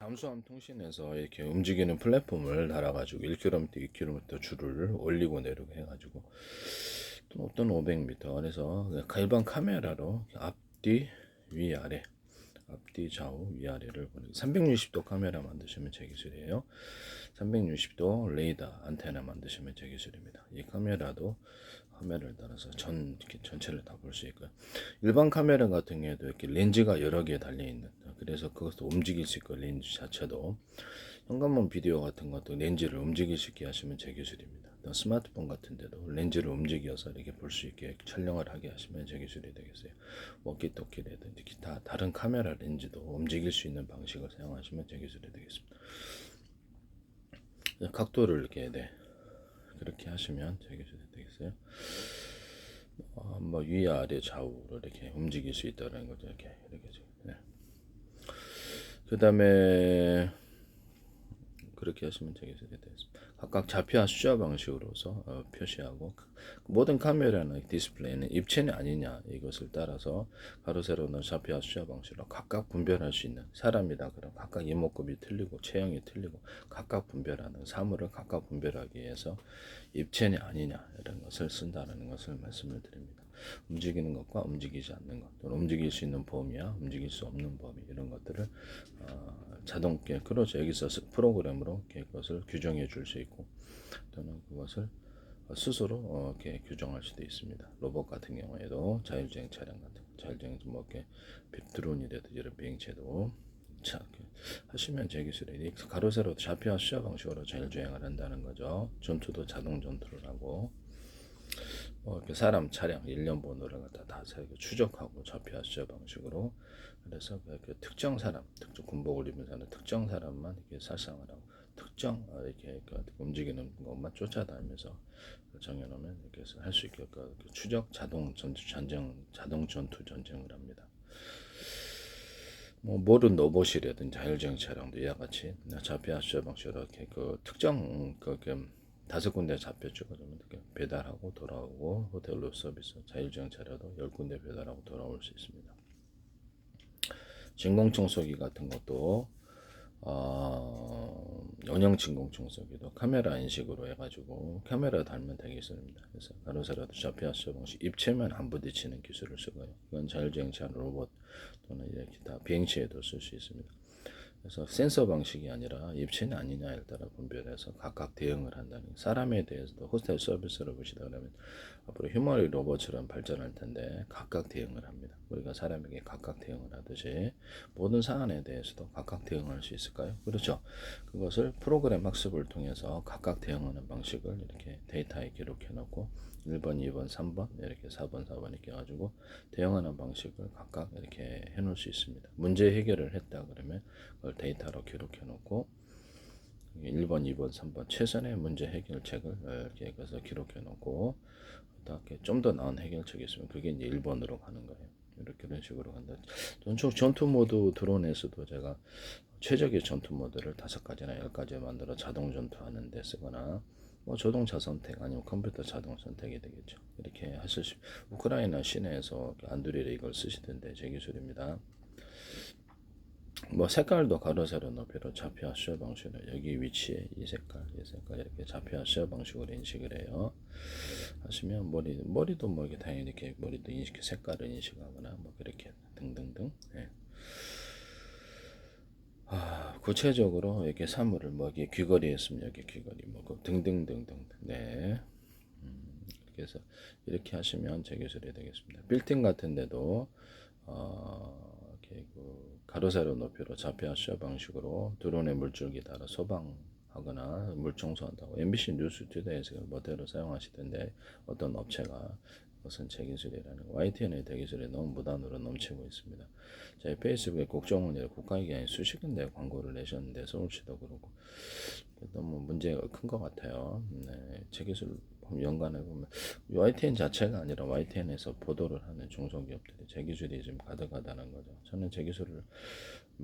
잠수함 통신에서 이렇게 움직이는 플랫폼을 달아가지고 1km, 2km 줄을 올리고 내리고 해가지고 또 어떤 500m 그래서 일반 카메라로 앞뒤 위아래 앞뒤 좌우 위아래를 보내고 360도 카메라 만드시면 제 기술이에요. 360도 레이더 안테나 만드시면 제 기술입니다. 이 카메라를 따라서 전체를 다 볼 수 있고요. 일반 카메라 같은 경우에도 이렇게 렌즈가 여러 개 달려 있는, 그래서 그것도 움직일 수 있고 렌즈 자체도 현관문 비디오 같은 것도 렌즈를 움직일 수 있게 하시면 제 기술입니다. 또 스마트폰 같은 데도 렌즈를 움직여서 이렇게 볼 수 있게 촬영을 하게 하시면 제 기술이 되겠어요. 워키토키라든지 기타 다른 카메라 렌즈도 움직일 수 있는 방식을 사용하시면 제 기술이 되겠습니다. 각도를 이렇게 그렇게 하시면 제 기술이 되겠어요. 뭐 위아래 좌우로 이렇게 움직일 수 있다는 거죠. 이렇게. 네. 그 다음에 그렇게 하시면 되겠습니다. 각각 좌표와 숫자 방식으로서 표시하고, 모든 카메라나 디스플레이는 입체는 아니냐 이것을 따라서 가로 세로는 좌표와 숫자 방식으로 각각 분별할 수 있는, 사람이다 그럼 각각 이목구비 틀리고 체형이 틀리고 각각 분별하는, 사물을 각각 분별하기 위해서 입체는 아니냐 이런 것을 쓴다는 것을 말씀을 드립니다. 움직이는 것과 움직이지 않는 것, 또는 움직일 수 있는 범위와 움직일 수 없는 범위, 이런 것들을 자동계, 그렇죠, 여기서 프로그램으로 그것을 규정해 줄 수 있고, 또는 그것을 스스로 이렇게 규정할 수도 있습니다. 로봇 같은 경우에도 자율주행 차량 같은 자율주행 뭐 이렇게 드론이라든지 이런 비행체도 하시면 제 기술이 가로 세로 좌표와 숫자 방식으로 자율주행을 한다는 거죠. 전투도 자동 전투를 하고, 이렇게 사람 차량 일련 번호를 다 추적하고 좌표와 숫자 방식으로, 그래서 그 특정 사람, 특정 군복을 입은 사람, 특정 사람만 이렇게 살상을 하고 특정 이렇게 움직이는 것만 쫓아다니면서 정해놓으면 이렇게 해서 할 수 있게 추적 자동 전투 전쟁을 합니다. 뭐 모든 로봇이라든지 자율주행 차량도 이와 같이 좌표와 숫자 방식으로 이렇게 특정 5군데 좌표 찍어주면 배달하고 돌아오고, 호텔로 서비스 자율주행 차량도 10군데 배달하고 돌아올 수 있습니다. 진공청소기 같은 것도 연형 진공청소기도 카메라 인식으로 해가지고 카메라 달면 되겠습니다. 그래서 가로 세로도 좌표와 숫자 방식, 입체면 안 부딪히는 기술을 쓰고요. 이건 자율주행차 로봇 또는 기타 비행체에도 쓸 수 있습니다. 그래서 센서 방식이 아니라 입체는 아니냐에 따라 분별해서 각각 대응을 한다는, 사람에 대해서도 호텔 서비스를 보시다 그러면 앞으로 휴머노이드 로봇처럼 발전할 텐데 각각 대응을 합니다. 우리가 사람에게 각각 대응을 하듯이 모든 사안에 대해서도 각각 대응할 수 있을까요? 그렇죠. 그것을 프로그램 학습을 통해서 각각 대응하는 방식을 이렇게 데이터에 기록해 놓고 1번, 2번, 3번 이렇게 4번, 4번 이렇게 해가지고 대응하는 방식을 각각 이렇게 해놓을 수 있습니다. 문제 해결을 했다 그러면 그걸 데이터로 기록해 놓고 1번, 2번, 3번 최선의 문제 해결책을 이렇게 해서 기록해 놓고, 좀 더 나은 해결책이 있으면 그게 이제 1번으로 가는 거예요. 이렇게 이런 식으로 간다. 전투 모드 드론에서도 제가 최적의 전투 모드를 5가지나 10가지 만들어 자동 전투하는 데 쓰거나, 뭐 자동차 선택 아니면 컴퓨터 자동 선택이 되겠죠. 이렇게 하실 수, 우크라이나 시내에서 안드레이 이걸 쓰시던데 제 기술입니다. 뭐 색깔도 가로 세로 높이로 좌표와 숫자 방식으로, 여기 위치에 이 색깔 이렇게 좌표와 숫자 방식으로 인식을 해요. 하시면 머리도 뭐 이렇게 당연히 이렇게 머리도 인식, 색깔을 인식하거나 뭐 그렇게 등등등. 네. 구체적으로 이렇게 사물을 뭐 이렇게 귀걸이 했으면 여기 귀걸이 뭐 등등등등. 네. 그래서 이렇게 하시면 제 기술이 되겠습니다. 빌딩 같은 데도 이렇게 가로 세로 높이로 좌표와 숫자 방식으로 드론의 물줄기 따라 소방하거나 물 청소한다고 MBC 뉴스 투데이에서 모델로 사용하시던데, 어떤 업체가 그것은 제 기술이라는, YTN의 대기술이 너무 무단으로 넘치고 있습니다. 저희 페이스북에 국정원이 국가기관이 수십 군데 광고를 내셨는데 서울시도 그렇고 너무 문제가 큰 것 같아요. 네, 제 기술 연관해 보면 YTN 자체가 아니라 YTN에서 보도를 하는 중소기업들이 제 기술이 지금 가득하다는 거죠. 저는 제 기술을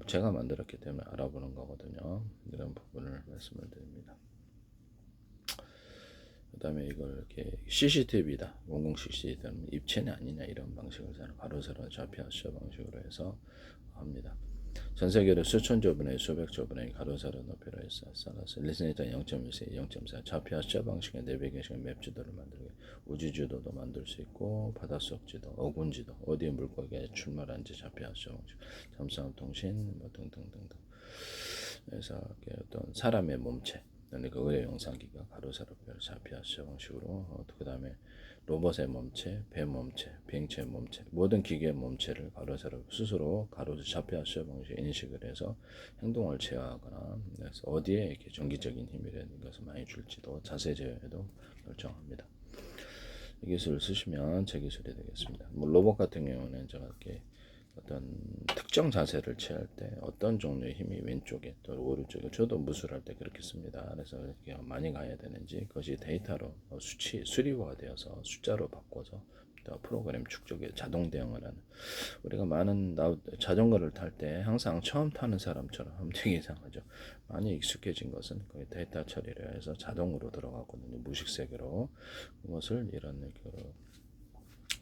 제가 만들었기 때문에 알아보는 거거든요. 이런 부분을 말씀을 드립니다. 그 다음에 이걸 이렇게 CCTV다, 공공 CCTV는 입체는 아니냐 이런 방식을 가로 세로 좌표 숫자 방식으로 해서 합니다. 전 세계로 수천조 분의 수백조 분의 가로 세로 높이로 쌓아서 리스니터 0.1세 0.4 좌표 수자 방식의 내비게이션 맵 지도를 만들고 우주 지도도 만들 수 있고 바닷속 지도, 어군 지도, 어디에 물고기가 출몰한지 좌표 수자 방식, 잠수함 통신 뭐 등등등등. 그래서 어떤 사람의 몸체, 그러니까 의료 영상기가 가로 세로 좌표 수자 방식으로 그 다음에 로봇의 몸체, 배 몸체, 비행체 몸체, 모든 기계의 몸체를 가로 세로 스스로 가로 좌표 수자 방식 인식을 해서 행동을 제어하거나 그래서 어디에 이렇게 전기적인 힘이라는 것을 많이 줄지도 자세 제어에도 결정합니다. 이 기술을 쓰시면 제 기술이 되겠습니다. 뭐 로봇 같은 경우는 제가 이렇게 어떤 특정 자세를 취할 때 어떤 종류의 힘이 왼쪽에 또 오른쪽에 저도 무술할 때 그렇게 씁니다. 그래서 이렇게 많이 가야 되는지 그것이 데이터로 수리화가 되어서 숫자로 바꿔서 또 프로그램 축적에 자동 대응을 하는 우리가 많은 자전거를 탈 때 항상 처음 타는 사람처럼 하면 되게 이상하죠. 많이 익숙해진 것은 거의 데이터 처리를 해서 자동으로 들어가거든요. 무식 세계로 그것을 이런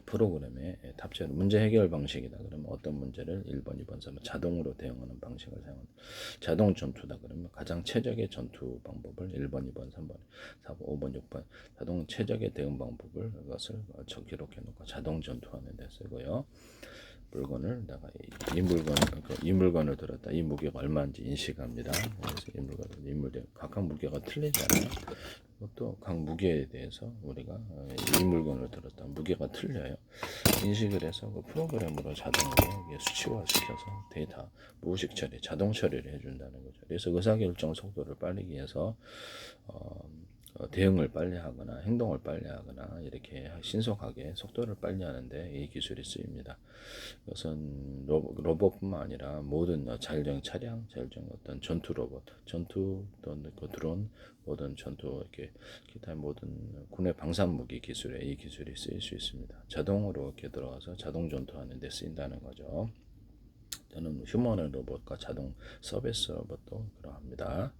프로그램에 탑재하는 문제 해결 방식이다. 그러면 어떤 문제를 1번, 2번, 3번 자동으로 대응하는 방식을 사용한다. 자동 전투다. 그러면 가장 최적의 전투 방법을 1번, 2번, 3번, 4번, 5번, 6번 자동 최적의 대응 방법을 그것을 기록해 놓고 자동 전투하는 데 쓰고요. 물건을 내가 이 물건을 들었다. 이 무게가 얼마인지 인식합니다. 그래서 이 물건 각각 무게가 틀리잖아요. 또 각 무게에 대해서 우리가 이 물건을 들었다. 무게가 틀려요. 인식을 해서 그 프로그램으로 자동으로 수치화시켜서 데이터 무의식 처리, 자동 처리를 해준다는 거죠. 그래서 의사결정 속도를 빠르게 해서 대응을 빨리 하거나 행동을 빨리 하거나 이렇게 신속하게 속도를 빨리 하는데 이 기술이 쓰입니다. 이것은 로봇뿐만 아니라 모든 자율적 차량, 자율적 어떤 전투 로봇, 전투 또는 그 드론, 모든 전투 이렇게 기타 모든 군의 방산 무기 기술에 이 기술이 쓰일 수 있습니다. 자동으로 이렇게 들어가서 자동 전투하는 데 쓰인다는 거죠. 저는 휴머노 로봇과 자동 서비스 로봇도 그러합니다.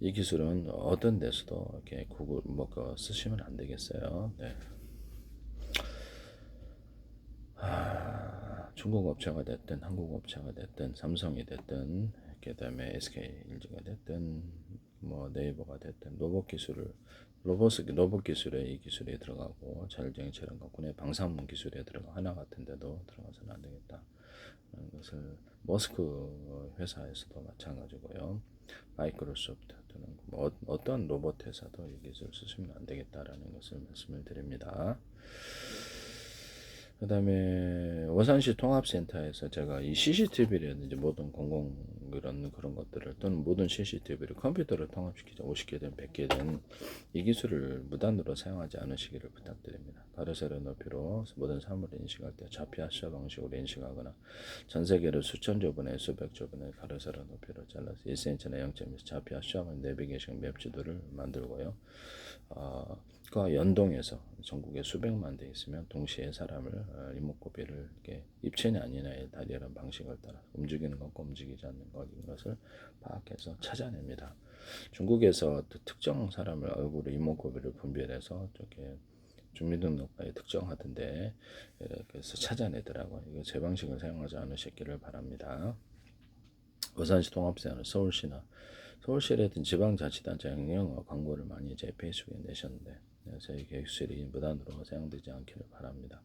이 기술은 어떤 데서도 이렇게 구글 쓰시면 안 되겠어요. 네. 중국 업체가 됐든 한국 업체가 됐든 삼성이 됐든 그다음에 SK LG가 됐든 뭐 네이버가 됐든 로봇 기술에 이 기술에 들어가고 자율주행처럼 군의 방사능 기술에 들어가 하나 같은데도 들어가서는 안 되겠다. 라는 것을 머스크 회사에서도 마찬가지고요. 마이크로소프트 또는 어떤 로봇 회사도 이 기술을 쓰시면 안 되겠다라는 것을 말씀을 드립니다. 그 다음에 원산시 통합센터에서 제가 이 CCTV라든지 모든 공공 그런 것들을 또는 모든 CCTV를 컴퓨터로 통합시키자 50개든 100개든 이 기술을 무단으로 사용하지 않으시기를 부탁드립니다. 가로 세로 높이로 모든 사물을 인식할 때 좌표 수자 방식으로 인식하거나 전 세계로 수천조 분의 수백조 분의 가로 세로 높이로 잘라서 1cm나 0.1 좌표 수자 방식 내비게이션 맵 지도를 만들고요. 그와 연동해서 전국에 수백만 대 있으면 동시에 사람을 이목구비를 이렇게 입체냐 아니냐에 다리라는 방식을 따라 움직이는 것과 움직이지 않는 것을 파악해서 찾아냅니다. 중국에서 특정 사람을 얼굴 이목구비를 분별해서 저렇게 주민등록과에 특정하던데 그래서 찾아내더라고요. 이거 제 방식을 사용하지 않으셨기를 바랍니다. 부산시 통합세는 서울시라든 지방자치단체 영어 광고를 많이 제 페이스북에 내셨는데 저희 기술이 무단으로 사용되지 않기를 바랍니다.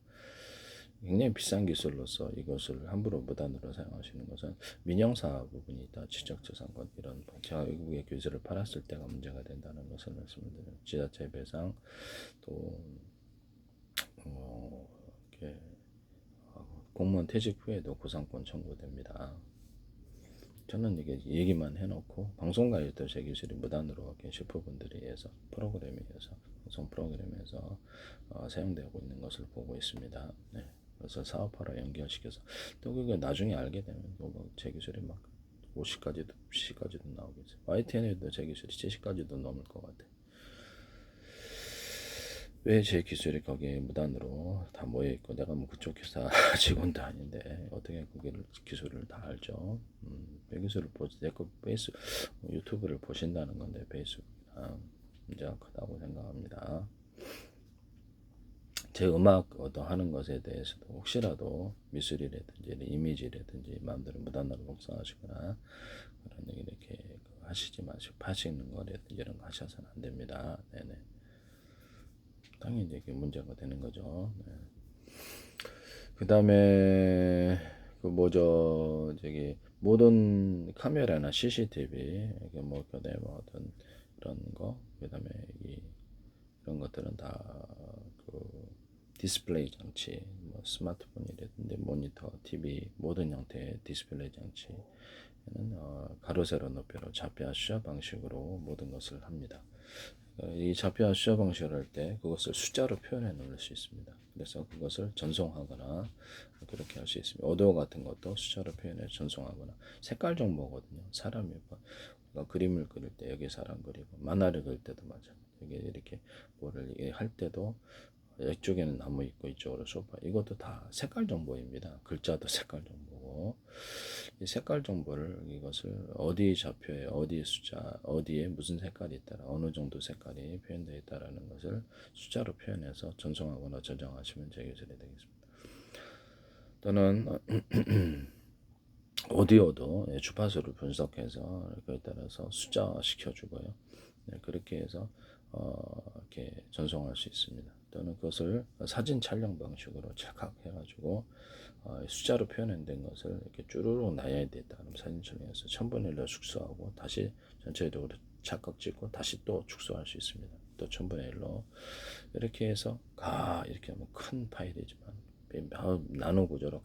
굉장히 비싼 기술로서 이것을 함부로 무단으로 사용하시는 것은 민영사 부분이 있다. 지적재산권 이런 제가 외국의 기술을 팔았을 때가 문제가 된다는 것을 말씀을 드려요. 지자체 배상 또 이렇게 공무원 퇴직 후에도 구상권 청구됩니다. 저는 이게 얘기만 해놓고 방송가에도 제 기술이 무단으로 셰프분들에 의해서 프로그램에 서 방송 프로그램에서 사용되고 있는 것을 보고 있습니다. 네. 그래서 사업화로 연결시켜서 또 그게 나중에 알게 되면 제 기술이 막 50까지도 10까지도 나오겠어요. YTN에도 제 기술이 70까지도 넘을 것 같아요. 왜 제 기술이 거기에 무단으로 다 모여있고 내가 뭐 그쪽 회사 직원도 아닌데 어떻게 그 기술을 다 알죠? 내 기술을 내거 유튜브를 보신다는 건데 페이스북이나 문제가 크다고 생각합니다. 제 음악 하는 것에 대해서도 혹시라도 미술이라든지 이미지라든지 마음대로 무단으로 복사하시거나 그런 얘기 이렇게 하시지 마시고 파시는 거라든지 이런 거 하셔서는 안 됩니다. 네네. 당연히 이게 문제가 되는 거죠. 네. 그 다음에 그 뭐죠 저기 모든 카메라나 CCTV 이게 뭐 그다음에 뭐 어떤 이런 거 그다음에 이런 것들은 다 그 디스플레이 장치 뭐 스마트폰이라든지 모니터, TV 모든 형태의 디스플레이 장치는 가로 세로 높이로 좌표와 수자 방식으로 모든 것을 합니다. 이 좌표와 수자 방식을 할 때 그것을 숫자로 표현해 놓을 수 있습니다. 그래서 그것을 전송하거나 그렇게 할 수 있습니다. 오디오 같은 것도 숫자로 표현해 전송하거나 색깔 정보거든요. 사람이 그림을 그릴 때 여기 사람 그리고 만화를 그릴 때도 맞아. 여기 이렇게 뭐를 할 때도 이쪽에는 나무 있고 이쪽으로 소파 이것도 다 색깔 정보입니다. 글자도 색깔 정보고 이 색깔 정보를 이것을 어디 좌표에 어디 숫자 어디에 무슨 색깔이 있다라 어느 정도 색깔이 표현되어 있다라는 것을 숫자로 표현해서 전송하거나 저장하시면 제기술이 되겠습니다. 또는 오디오도 주파수를 분석해서 그에 따라서 숫자화 시켜주고요. 네, 그렇게 해서 이렇게 전송할 수 있습니다. 또는 그것을 사진 촬영 방식으로 착각해가지고 숫자로 표현된 것을 이렇게 쭈루룩 나열이 됐다. 그럼 사진 촬영해서 1000분의 1로 축소하고 다시 전체적으로 착각 찍고 다시 또 축소할 수 있습니다. 또 1000분의 1로 이렇게 해서 이렇게 하면 큰 파일이지만 나노 구조로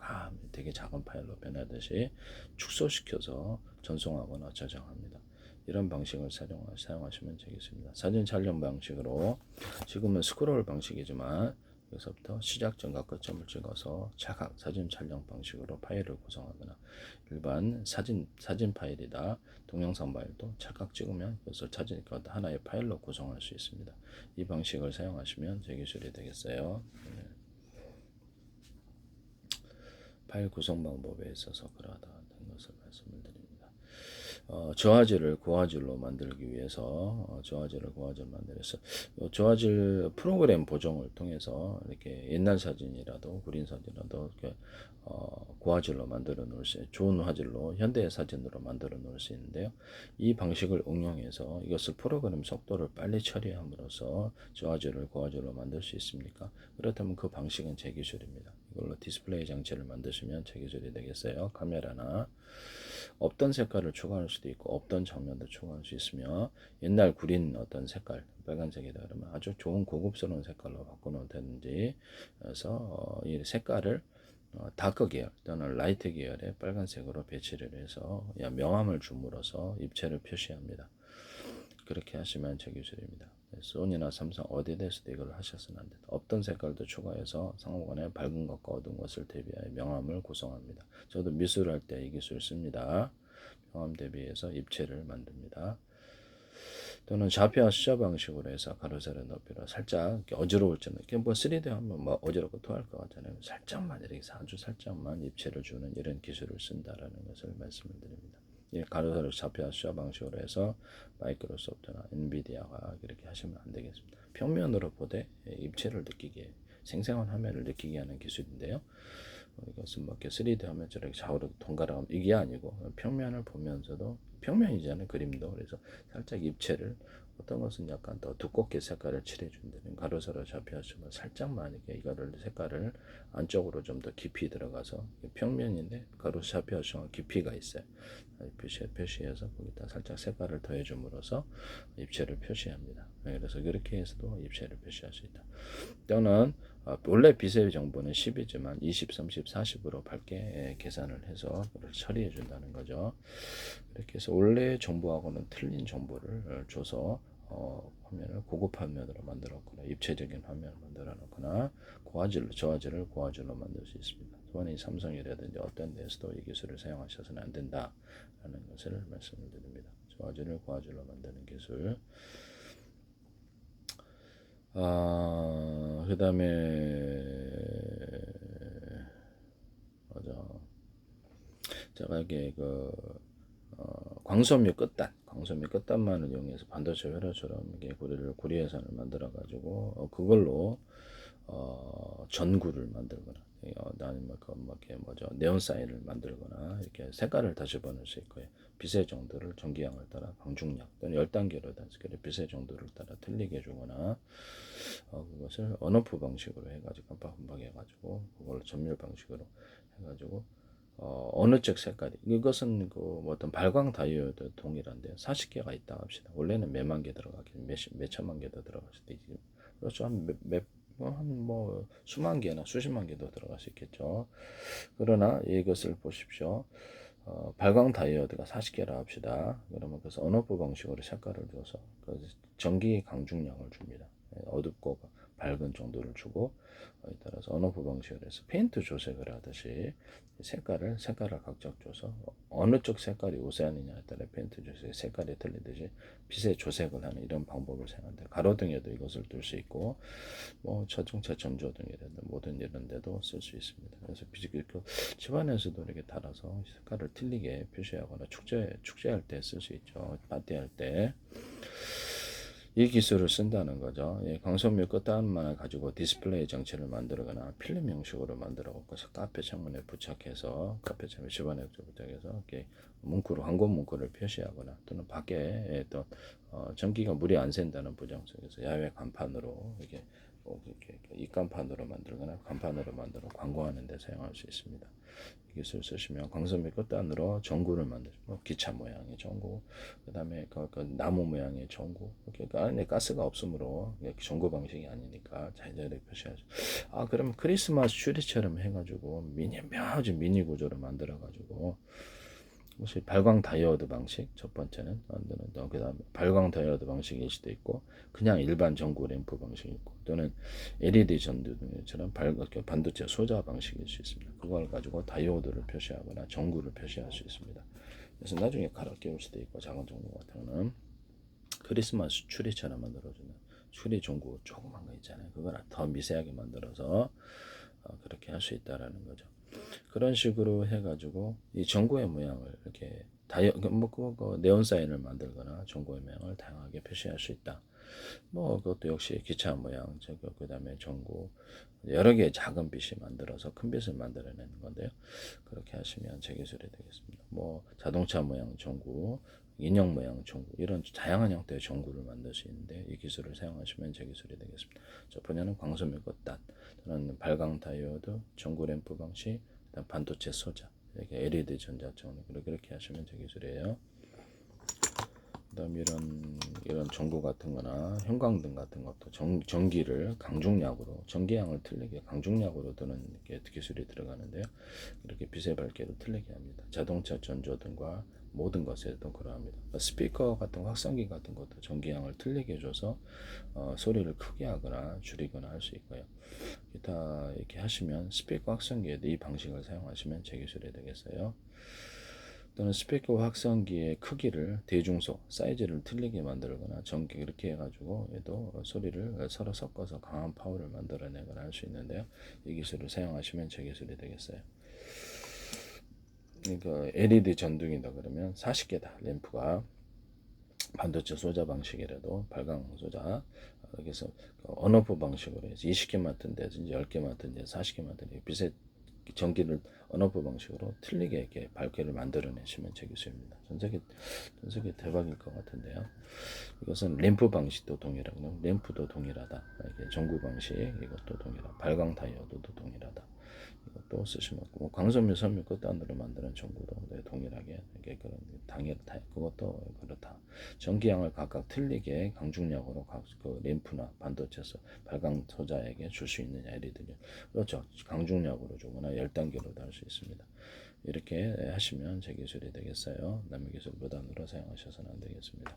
되게 작은 파일로 변하듯이 축소시켜서 전송하거나 저장합니다. 이런 방식을 사용하시면 되겠습니다. 사진 촬영 방식으로 지금은 스크롤 방식이지만 여기서부터 시작점과 끝점을 찍어서 차각 사진 촬영 방식으로 파일을 구성하거나 일반 사진 파일이다 동영상 파일도 찰칵 찍으면 그것을 하나의 파일로 구성할 수 있습니다. 이 방식을 사용하시면 제 기술이 되겠어요. 네. 파일 구성 방법에 있어서 그러하다는 것을 말씀을 드립니다. 저화질을 고화질로 만들기 위해서 저화질을 고화질로 만들어서 저화질 프로그램 보정을 통해서 이렇게 옛날 사진이라도 구린 사진이라도 이렇게 고화질로 만들어 놓을 수 좋은 화질로 현대 사진으로 만들어 놓을 수 있는데요. 이 방식을 응용해서 이것을 프로그램 속도를 빨리 처리함으로써 저화질을 고화질로 만들 수 있습니까? 그렇다면 그 방식은 제 기술입니다. 이걸로 디스플레이 장치를 만드시면 제 기술이 되겠어요. 카메라나 없던 색깔을 추가할 수도 있고 없던 장면도 추가할 수 있으며 옛날 구린 어떤 색깔 빨간색이다 그러면 아주 좋은 고급스러운 색깔로 바꿔놓으면 되는지 그래서 이 색깔을 다크 계열 또는 라이트 계열의 빨간색으로 배치를 해서 명암을 줌으로써 입체를 표시합니다. 그렇게 하시면 제 기술입니다. 소니나 삼성 어디에서도 이걸 하셔서는 안 된다. 없던 색깔도 추가해서 상호간에 밝은 것과 어두운 것을 대비하여 명암을 구성합니다. 저도 미술할 때 이 기술을 씁니다. 명암 대비해서 입체를 만듭니다. 또는 좌표와 숫자 방식으로 해서 가로 세로 높이로 살짝 어지러울 때는 이렇게 뭐 3D 하면 뭐 어지럽고 토할 것 같잖아요. 살짝만 이렇게 아주 살짝만 입체를 주는 이런 기술을 쓴다라는 것을 말씀을 드립니다. 가로 세로 좌표와 숫자 방식으로 해서 마이크로소프트나 엔비디아가 이렇게 하시면 안 되겠습니다. 평면으로 보되 입체를 느끼게 생생한 화면을 느끼게 하는 기술인데요. 이것은 뭐 이렇게 3D 화면 저렇게 좌우로 동그라면 이게 아니고 평면을 보면서도 평면이잖아요. 그림도. 그래서 살짝 입체를 어떤 것은 약간 더 두껍게 색깔을 칠해준다는 가로 세로 좌표하시면 살짝만 이렇게 이거를 색깔을 안쪽으로 좀 더 깊이 들어가서 평면인데 가로 좌표하시면 깊이가 있어요. 표시해서 거기다 살짝 색깔을 더해줌으로써 입체를 표시합니다. 그래서 그렇게 해서도 입체를 표시할 수 있다. 또는 원래 빛의 정보는 10이지만 20, 30, 40으로 밝게 계산을 해서 그걸 처리해 준다는 거죠. 이렇게 해서 원래 정보하고는 틀린 정보를 줘서 화면을 고급 화면으로 만들었거나 입체적인 화면을 만들어 놓거나 저화질을 고화질로 만들 수 있습니다. 소니 삼성이라든지 어떤 데서도 이 기술을 사용하셔서는 안 된다라는 것을 말씀을 드립니다. 저화질을 고화질로 만드는 기술. 그 다음에 맞아. 제가 이게 광섬유 끝단만을 이용해서 반도체 회로처럼 이게 구리선을 만들어 가지고 그걸로 전구를 만들거나 아니면 이렇게 뭐죠 네온 사인을 만들거나 이렇게 색깔을 다 집어넣을 수 있고요. 빛의 정도를 전기량을 따라 강중량 또는 열단계로 단식을 빛의 정도를 따라 틀리게 해주거나 그것을 언오프 방식으로 해가지고 깜빡깜빡 해가지고 그걸 점유 방식으로 해가지고 어느 쪽 색깔이 이것은 뭐 어떤 발광 다이오드 동일한데 40개가 있다 합시다. 원래는 몇만 개 들어가긴 몇 천만 개도 들어갈 수도 있지. 그렇죠. 한 수만 개나 수십만 개도 들어갈 수 있겠죠. 그러나 이것을 보십시오. 발광 다이오드가 40개라 합시다. 그러면 그래서 언오프 방식으로 색깔을 줘서 전기 강중량을 줍니다. 어둡고 밝은 정도를 주고 따라서 언오프 방식으로 해서 페인트 조색을 하듯이 색깔을 각각 줘서 어느 쪽 색깔이 우세하느냐에 따라 페인트 조색 색깔이 틀리듯이 빛의 조색을 하는 이런 방법을 사용하는데 가로등에도 이것을 둘 수 있고 뭐 자동차 전조등이라든 모든 이런 데도 쓸 수 있습니다. 그래서 집안에서도 이렇게 달아서 색깔을 틀리게 표시하거나 축제할 때 쓸 수 있죠. 파티할 때. 이 기술을 쓴다는 거죠. 광선묘 끝단만을 가지고 디스플레이 장치를 만들거나 필름 형식으로 만들어갖고 카페 창문에 부착해서 카페 창문 집안에 부착해서 이렇게 문구로 황금 문구를 표시하거나 또는 밖에 또 전기가 물이 안 샌다는 보장 속에서 야외 간판으로 이렇게 입간판으로 만들거나 간판으로 만들어 광고하는 데 사용할 수 있습니다. 이 기술 쓰시면 광선미 끝단으로 전구를 만들고 기차 모양의 전구, 그 다음에 그 나무 모양의 전구, 그 안에 가스가 없으므로 전구 방식이 아니니까 자연스럽게 표시하죠. 그러면 크리스마스 추리처럼 해가지고 아주 미니 구조를 만들어가지고 혹시 발광 다이오드 방식 첫 번째는 그 다음에 발광 다이오드 방식일 수도 있고 그냥 일반 전구 램프 방식이 있고 또는 LED 전등처럼 반도체 소자 방식일 수 있습니다. 그걸 가지고 다이오드를 표시하거나 전구를 표시할 수 있습니다. 그래서 나중에 갈아 끼울 수도 있고 작은 전구 같은 거는 크리스마스 추리처럼 만들어주는 추리 전구 조그만 거 있잖아요. 그걸 더 미세하게 만들어서 그렇게 할 수 있다라는 거죠. 그런 식으로 해가지고 이 전구의 모양을 이렇게 네온 사인을 만들거나 전구의 모양을 다양하게 표시할 수 있다. 그것도 역시 기차 모양, 그 다음에 전구 여러 개의 작은 빛이 만들어서 큰 빛을 만들어내는 건데요. 그렇게 하시면 제 기술이 되겠습니다. 자동차 모양 전구, 인형 모양 전구 이런 다양한 형태의 전구를 만들 수 있는데 이 기술을 사용하시면 제 기술이 되겠습니다. 첫 번째는 광선미 끝단, 또는 발광 다이오드, 전구 램프 방식, 반도체 소자, 이렇게 LED 전자청 그렇게 하시면 제 기술이에요. 그다음 이런 전구 같은 거나 형광등 같은 것도 전기를 강중량으로 전기량을 틀리게 강중량으로 드는 기술이 들어가는데요. 이렇게 빛의 밝기를 틀리게 합니다. 자동차 전조등과 모든 것에도 그러합니다. 스피커 같은 확성기 같은 것도 전기량을 틀리게 해줘서 소리를 크게 하거나 줄이거나 할 수 있고요. 기타 이렇게 하시면 스피커 확성기에도 이 방식을 사용하시면 제 기술이 되겠어요. 또는 스피커 확성기의 크기를 대중소 사이즈를 틀리게 만들거나 전기 이렇게 해가지고 얘도 소리를 서로 섞어서 강한 파워를 만들어내거나 할 수 있는데요. 이 기술을 사용하시면 제 기술이 되겠어요. 그러니까 LED 전등이다 그러면 40개다 램프가 반도체 소자 방식이라도 발광 소자 그래서 언오프 방식으로 해서 20개 맡은데든지 10개 맡은데 40개 맡은데 빛의 전기를 언오프 방식으로 틀리게 이렇게 밝기를 만들어내시면 제 기술입니다. 전 세계 대박일 것 같은데요. 이것은 램프 방식도 동일하고 램프도 동일하다. 이렇게 전구 방식 이것도 동일하다. 발광 다이오드도 동일하다. 이것도 쓰시면 광선미 선미 끝단으로 만드는 전구도 동일하게 이렇게 그런 그것도 그렇다. 전기량을 각각 틀리게 강중량으로 그 램프나 반도체에서 발광 소자에게 줄 수 있느냐 LED를 그렇죠. 강중량으로 주거나 열단계로도 할 수 있습니다. 이렇게 하시면 제 기술이 되겠어요. 남의 기술 무단으로 사용하셔서는 안 되겠습니다.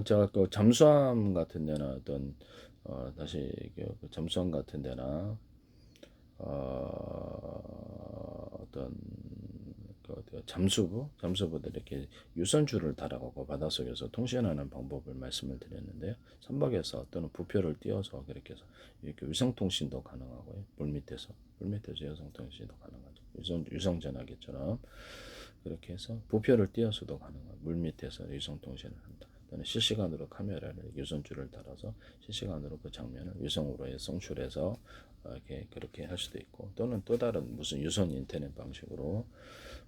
제가 그 잠수함 같은 데나 다시 잠수함 같은 데나 어떤 잠수부들 이렇게 유선줄을 달아갖고 바닷속에서 통신하는 방법을 말씀을 드렸는데요. 선박에서 또는 부표를 띄워서 그렇게 해서 이렇게 위성통신도 가능하고요. 물 밑에서 위성통신도 가능하죠. 유성전화기처럼 그렇게 해서 부표를 띄어서도 가능하고 물밑에서 위성통신을 한다. 또는 실시간으로 카메라를 유선줄을 달아서 실시간으로 그 장면을 위성으로 송출해서 이렇게 그렇게 할 수도 있고, 또는 또 다른 무슨 유선 인터넷 방식으로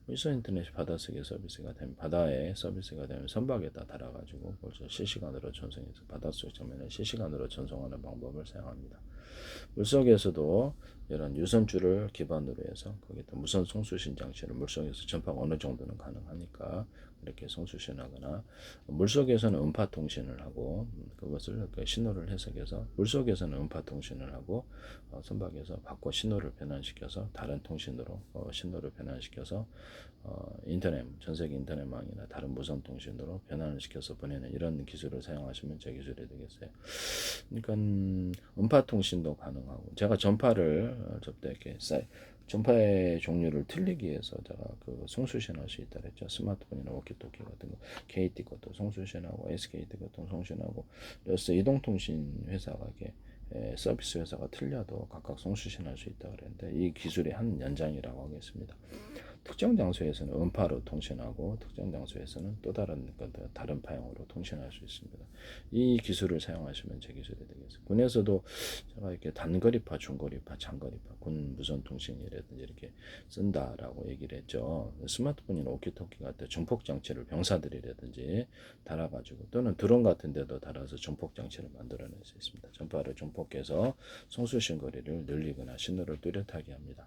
유선 인터넷 받아쓰기 서비스가 되면 바다에 서비스가 되면 선박에다 달아가지고 벌써 실시간으로 전송해서 바닷속 장면을 실시간으로 전송하는 방법을 사용합니다. 물속에서도 이런 유선줄을 기반으로 해서 거기다 무선 송수신 장치를 물속에서 전파가 어느 정도는 가능하니까 이렇게 송수신하거나, 물속에서는 음파 통신을 하고 그것을 신호를 해석해서 물속에서는 음파 통신을 하고 선박에서 바꿔 신호를 변환시켜서 다른 통신으로 신호를 변환시켜서 인터넷, 전세계 인터넷망이나 다른 무선 통신으로 변환을 시켜서 보내는 이런 기술을 사용하시면 제 기술이 되겠어요. 그러니까 음파 통신도 가능하고, 제가 전파를 접대 이렇게 전파의 종류를 틀리기 위해서 제가 그 송수신할 수 있다 그랬죠. 스마트폰이나 워키토키 같은 거 KT 것도 송수신하고 SKT 것도 송수신하고, 그래서 이동통신 회사가 이렇게 서비스 회사가 틀려도 각각 송수신할 수 있다 그랬는데, 이 기술의 한 연장이라고 하겠습니다. 특정 장소에서는 음파로 통신하고 특정 장소에서는 또 다른 파형으로 통신할 수 있습니다. 이 기술을 사용하시면 제 기술이 되겠습니다. 군에서도 제가 이렇게 단거리파, 중거리파, 장거리파, 군 무선 통신이라든지 이렇게 쓴다라고 얘기를 했죠. 스마트폰이나 오키토키 같은 중폭 장치를 병사들이라든지 달아가지고, 또는 드론 같은 데도 달아서 중폭 장치를 만들어낼 수 있습니다. 전파를 중폭해서 송수신 거리를 늘리거나 신호를 뚜렷하게 합니다.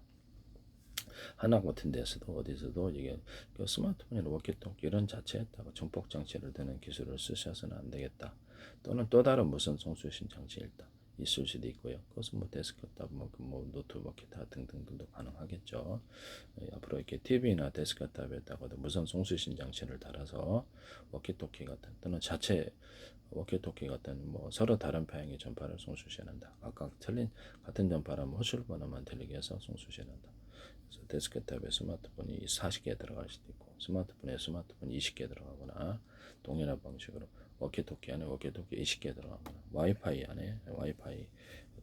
하나 같은 데서도 어디서도 이게 스마트폰이나 워키토키 이런 자체에다가 전폭 장치를 드는 기술을 쓰셔서는 안 되겠다. 또는 또 다른 무선 송수신 장치 일단 있을 수도 있고요. 그것은 뭐 데스크탑, 뭐 노트북, 기타 등등도 가능하겠죠. 앞으로 이렇게 TV나 데스크탑에다가도 무선 송수신 장치를 달아서 워키토키 같은, 또는 자체 워키토키 같은 뭐 서로 다른 파형의 전파를 송수신한다. 각각 틀린 같은 전파라면 허실 번호만 들리게 해서 송수신한다. 그래서 데스크탑에 스마트폰이 40개 들어갈 수도 있고, 스마트폰에 스마트폰 20개 들어가거나, 동일한 방식으로 워키토키 안에 워키토키 20개 들어가거나, 와이파이 안에 와이파이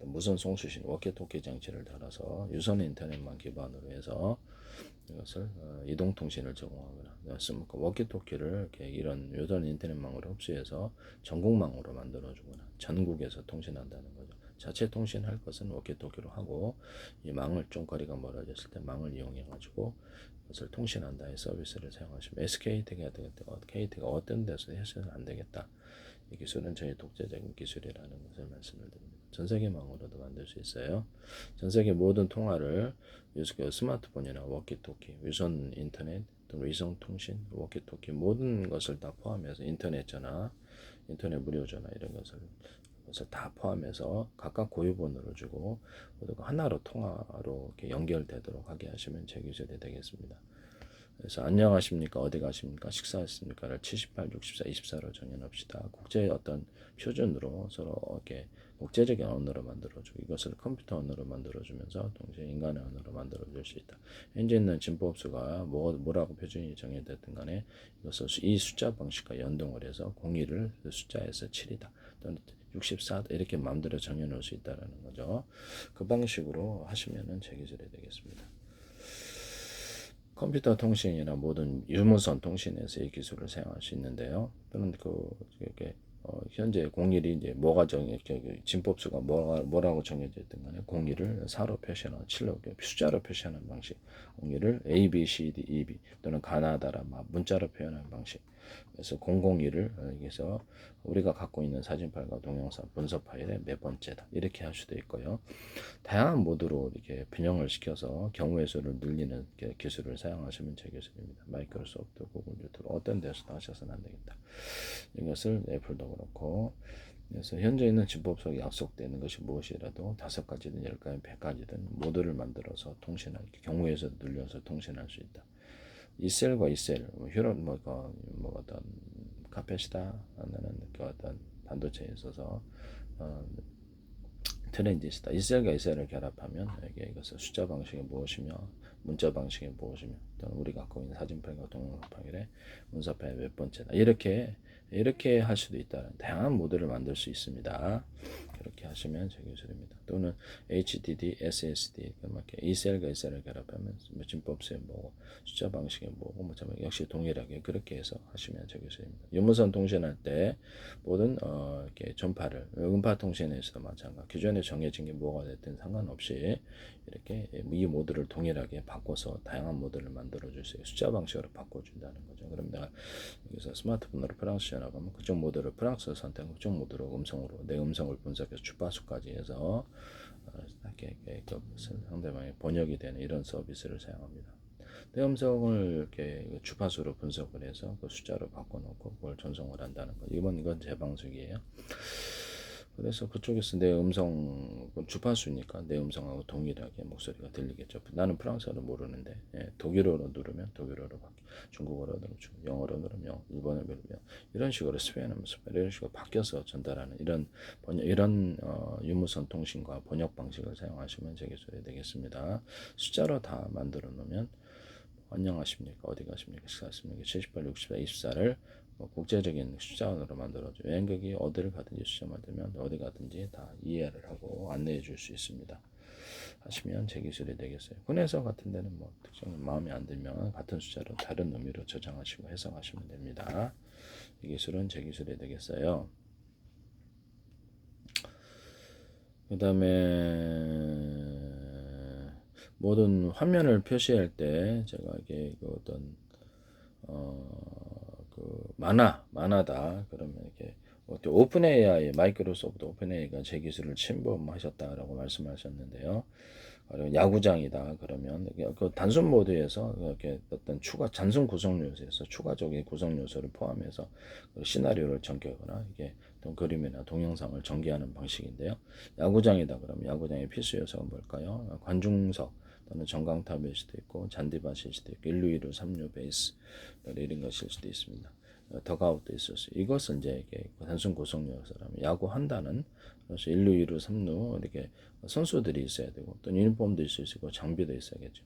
무선 송수신 워키토키 장치를 달아서 유선 인터넷만 기반으로 해서 이것을 이동통신을 제공하거나, 워키토키를 이렇게 이런 유선 인터넷망으로 흡수해서 전국망으로 만들어주거나 전국에서 통신한다는 거죠. 자체 통신할 것은 워키토키로 하고, 이 망을 좀 거리가 멀어졌을 때 망을 이용해 가지고 그것을 통신한다의 서비스를 사용하시면, SKT가 KT가 어떤 데서 해서는 안 되겠다. 이 기술은 저희 독자적인 기술이라는 것을 말씀을 드립니다. 전 세계망으로도 만들 수 있어요. 전 세계 모든 통화를 스마트폰이나 워키토키, 유선 인터넷, 또 위성 통신, 워키토키 모든 것을 다 포함해서 인터넷 전화, 인터넷 무료 전화 이런 것을 다 포함해서 각각 고유번호를 주고 모두 하나로 통화로 이렇게 연결되도록 하게 하시면 제 기술이 되겠습니다. 그래서 안녕하십니까, 어디 가십니까, 식사하셨습니까를 78, 64, 24로 정해놓읍시다. 국제의 어떤 표준으로 서로 이렇게 국제적인 언어로 만들어주고, 이것을 컴퓨터 언어로 만들어주면서 동시에 인간의 언어로 만들어줄 수 있다. 현재 있는 진법수가 뭐라고 표준이 정해졌든 간에 이것을 이 숫자 방식과 연동을 해서 01을 그 숫자에서 7이다 또는 64다 이렇게 마음대로 정해놓을 수 있다는 거죠. 그 방식으로 하시면은 제 기술이 되겠습니다. 컴퓨터 통신이나 모든 유무선 통신에서 이 기술을 사용할 수 있는데요. 또는 현재 01이 이제 뭐가 진법수가 뭐라고 정해져 있든 간에 01을 4로 표시하는 7로 숫자로 표시하는 방식, 01을 A, B, C, D, E, B 또는 가나다라 문자로 표현하는 방식. 그래서 001을 여기서 우리가 갖고 있는 사진 파일과 동영상 문서 파일의 몇 번째다 이렇게 할 수도 있고요. 다양한 모드로 이렇게 변형을 시켜서 경우의 수를 늘리는 기술을 사용하시면 제 기술입니다. 마이크로소프트, 구글, 유튜브 어떤 데서도 하셔서는 안 되겠다. 이것을 애플도 그렇고, 그래서 현재 있는 진법 속에 약속되는 것이 무엇이라도 5가지든 10가지, 100가지든 모드를 만들어서 통신할 경우의 수를 늘려서 통신할 수 있다. 이셀과 이셀, 휴런 어떤 카페시다 하는 어떤 반도체에 있어서 트랜지스터, 이셀과 이셀을 결합하면 이것을 숫자 방식이 무엇이며 문자 방식이 무엇이며 또는 우리가 갖고 있는 사진 파일과 동영상 파일의 문서 파일 몇 번째다 이렇게 할 수도 있다는 다양한 모드를 만들 수 있습니다. 그렇게 하시면 제 기술입니다. 또는 HDD, SSD 이셀과 이셀을 결합하면 진법세 뭐고 숫자 방식이 뭐고 뭐 역시 동일하게 그렇게 해서 하시면 되겠습니다. 유무선 통신할 때 모든 이렇게 전파를 음파 통신에서도 마찬가지 기존에 정해진 게 뭐가 됐든 상관없이 이렇게 이 모드를 동일하게 바꿔서 다양한 모드를 만들어 줄 수 있어요. 숫자 방식으로 바꿔준다는 거죠. 그럼 내가 여기서 스마트폰으로 프랑스 전화가 하면 그쪽 모드를 프랑스 선택, 그쪽 모드로 음성으로 내 음성을 분석해서 주파수까지 해서 이렇게 상대방의 번역이 되는 이런 서비스를 사용합니다. 내 음성을 이렇게 주파수로 분석을 해서 그 숫자로 바꿔놓고 그걸 전송을 한다는 거. 이건 재방송이에요. 그래서 그쪽에서 내 음성 주파수니까 내 음성하고 동일하게 목소리가 들리겠죠. 나는 프랑스어를 모르는데 독일어로 누르면 독일어로 바뀌, 중국어로 누르면 중국, 영어로 누르면 영어, 일본어로 누르면 이런 식으로 스페인어는 스페인 이런 식으로 바뀌어서 전달하는 이런 유무선 통신과 번역 방식을 사용하시면 제기소리 되겠습니다. 숫자로 다 만들어 놓으면 안녕하십니까 어디 가십니까 식사하십니까 78, 64, 24를 국제적인 숫자로 만들어줘. 여행객이 어디를 가든지 숫자 만들면 어디 가든지 다 이해를 하고 안내해 줄 수 있습니다. 하시면 제 기술이 되겠어요. 군에서 같은 데는 뭐 특정 마음에 안 들면 같은 숫자로 다른 의미로 저장하시고 해석하시면 됩니다. 이 기술은 제 기술이 되겠어요. 그 다음에 모든 화면을 표시할 때 제가 이게 어떤 만화다 그러면 이렇게 오픈 AI 마이크로소프트 오픈 AI가 제 기술을 침범하셨다라고 말씀하셨는데요. 야구장이다 그러면 그 단순 모드에서 이렇게 어떤 단순 구성 요소에서 추가적인 구성 요소를 포함해서 시나리오를 전개하거나 이게 어떤 그림이나 동영상을 전개하는 방식인데요. 야구장이다 그러면 야구장의 필수 요소가 뭘까요? 관중석 또는 전광탑일 수도 있고 잔디밭일 수도 있고 1루 2루 3루 베이스 이런 것일 수도 있습니다. 더가웃도 있었어요. 이것은 이제 단순 구성 요소라면 야구 한다는 그래서 1루, 2루, 3루 이렇게 선수들이 있어야 되고 또 유니폼도 있을 수 있고 장비도 있어야겠죠.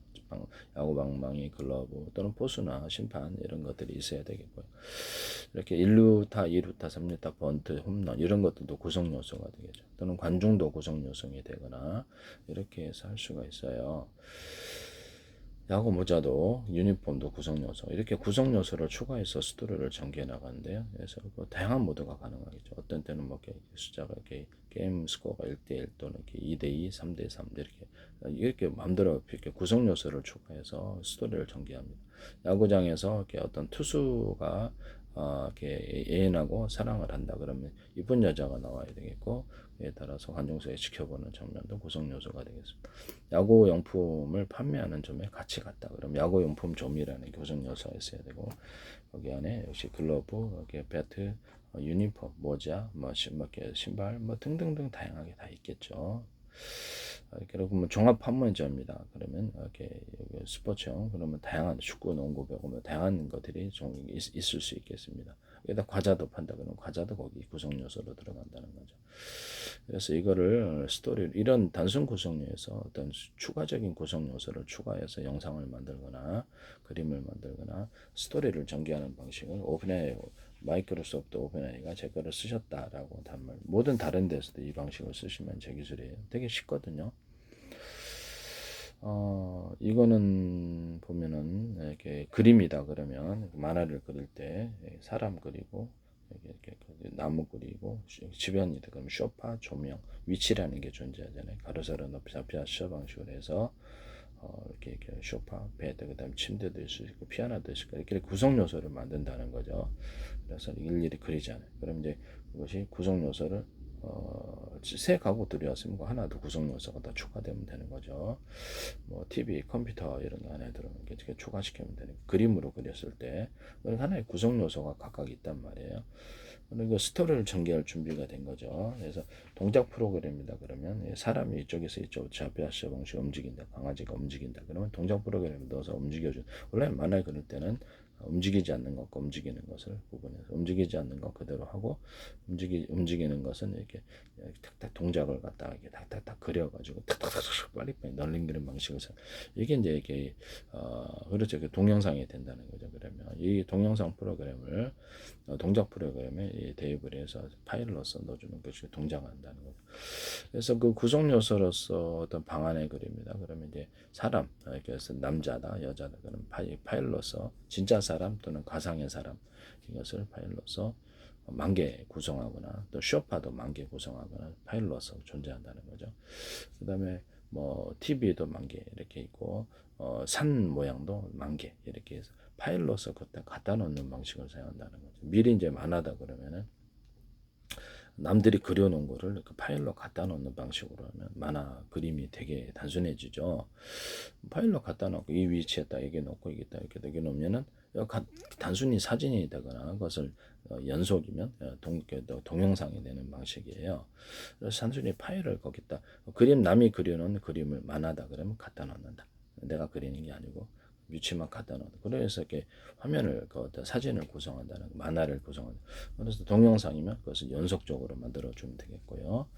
야구 방망이, 글러브 또는 포수나 심판 이런 것들이 있어야 되겠고요. 이렇게 1루타, 2루타, 3루타, 번트, 홈런 이런 것들도 구성 요소가 되겠죠. 또는 관중도 구성 요소이 되거나 이렇게 해서 할 수가 있어요. 야구 모자도 유니폼도 구성 요소 이렇게 구성 요소를 추가해서 스토리를 전개해 나가는데요. 그래서 다양한 모드가 가능하겠죠. 어떤 때는 뭐 숫자가 이렇게 게임 스코어가 1대1 또는 이렇게 2대2, 3대3 이렇게 마음대로 이렇게 구성 요소를 추가해서 스토리를 전개합니다. 야구장에서 이렇게 어떤 투수가 이렇게 애인하고 사랑을 한다 그러면 이쁜 여자가 나와야 되겠고 그에 따라서 관중석에 지켜보는 장면도 구성 요소가 되겠습니다. 야구 용품을 판매하는 점에 같이 갔다 그럼 야구 용품 점이라는 구성 요소가 있어야 되고 거기 안에 역시 글러브, 여기 배트, 유니폼, 모자, 신발 뭐 등등등 다양하게 다 있겠죠. 그리고 뭐 종합 판매점입니다. 그러면 이렇게 스포츠형 그러면 다양한 축구, 농구, 배구 뭐 다양한 것들이 좀 있을 수 있겠습니다. 여기다 과자도 판다 그러면 과자도 거기 구성 요소로 들어간다는 거죠. 그래서 이거를 스토리 이런 단순 구성요에서 어떤 추가적인 구성 요소를 추가해서 영상을 만들거나 그림을 만들거나 스토리를 전개하는 방식을 오픈AI 마이크로소프트 오픈AI가 제 거를 쓰셨다라고 단말 모든 다른 데서도 이 방식을 쓰시면 제 기술이에요. 되게 쉽거든요. 이거는 보면은 이렇게 그림이다 그러면 만화를 그릴 때 사람 그리고 이렇게 나무 그리고 주변이다 그러면 소파 조명 위치라는 게 존재하잖아요. 가로세로 높이 좌표 수저 방식으로 해서 이렇게 소파 베드 그다음 침대도 있을 수 있고 피아노도 있을 수 있고 이렇게 구성 요소를 만든다는 거죠. 그래서 일일이 그리잖아요. 그럼 이제 그것이 구성 요소를 세 가구 들여왔으면 하나 더 구성 요소가 더 추가되면 되는 거죠. 뭐 TV, 컴퓨터 이런 거 안에 들어오는 게 추가시키면 되는 그림으로 그렸을 때 하나의 구성 요소가 각각 있단 말이에요. 그리고 스토리를 전개할 준비가 된 거죠. 그래서 동작 프로그램이다 그러면 사람이 이쪽에서 이쪽 좌표하시 방식 움직인다, 강아지가 움직인다 그러면 동작 프로그램을 넣어서 움직여준. 원래 만화 그릴 때는 움직이지 않는 것과 움직이는 것을 구분해서 움직이지 않는 것 그대로 하고 움직이는 것은 이렇게 탁탁 동작을 갖다가 이렇게 탁탁탁 그려가지고 탁탁탁 빨리빨리 널링기는 방식을 이게 이제 이게 그렇죠. 동영상이 된다는 거죠. 그러면 이 동영상 프로그램을 동작 프로그램에 대입을 해서 파일로서 넣어주는 것이 동작한다는 거죠. 그래서 그 구성 요소로서 어떤 방안의 글입니다. 그러면 이제 사람, 그래서 남자다, 여자다, 그런 파일로서 진짜 사람 또는 가상의 사람 이것을 파일로서 만 개 구성하거나 또 쇼파도 만 개 구성하거나 파일로서 존재한다는 거죠. 그다음에 뭐 TV도 만 개 이렇게 있고 산 모양도 만 개 이렇게 해서 파일로서 그때 갖다 놓는 방식을 사용한다는 거죠. 미리 이제 만하다 그러면은 남들이 그려놓은 거를 그 파일로 갖다 놓는 방식으로 하면 만화 그림이 되게 단순해지죠. 파일로 갖다 놓고 이 위치에다 이게 놓고 이게 딱 이렇게 여기 놓으면은 단순히 사진이 되거나 그것을 연속이면 동영상이 되는 방식이에요. 그래서 단순히 파일을 거기다 그림 남이 그려놓은 그림을 만화다 그러면 갖다 놓는다. 내가 그리는 게 아니고 위치만 갖다 놓는. 그래서 이렇게 화면을 그 어떤 사진을 구성한다는 만화를 구성한다. 그래서 동영상이면 그것을 연속적으로 만들어 주면 되겠고요.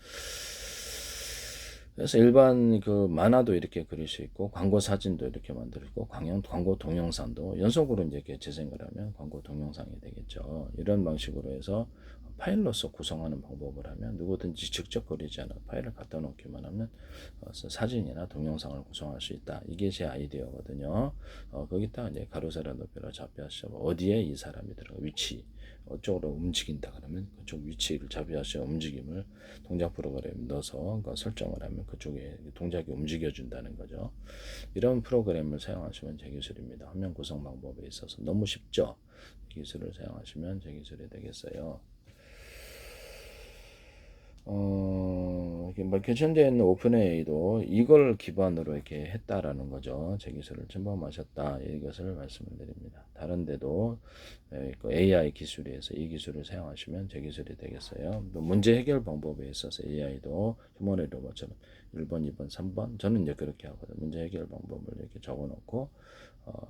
그래서 일반 그 만화도 이렇게 그릴 수 있고 광고 사진도 이렇게 만들고 광고 동영상도 연속으로 이제 이렇게 재생을 하면 광고 동영상이 되겠죠. 이런 방식으로 해서 파일로서 구성하는 방법을 하면 누구든지 직접 그리지 않아 파일을 갖다 놓기만 하면 사진이나 동영상을 구성할 수 있다. 이게 제 아이디어거든요. 거기다 이제 가로 세로 높이로 좌표하시오 어디에 이 사람이 들어가 위치 어쪽으로 움직인다 그러면 그쪽 위치를 좌표하시오 움직임을 동작 프로그램 넣어서 그러니까 설정을 하면 그쪽에 동작이 움직여 준다는 거죠. 이런 프로그램을 사용하시면 제 기술입니다. 화면 구성 방법에 있어서 너무 쉽죠. 이 기술을 사용하시면 제 기술이 되겠어요. 현재 있는 오픈AI도 이걸 기반으로 이렇게 했다라는 거죠. 제 기술을 침범하셨다. 이것을 말씀을 드립니다. 다른 데도 AI 기술에서 이 기술을 사용하시면 제 기술이 되겠어요. 또 문제 해결 방법에 있어서 AI도 휴머노이드 로봇처럼 1번, 2번, 3번 저는 이제 그렇게 하거든요. 문제 해결 방법을 이렇게 적어 놓고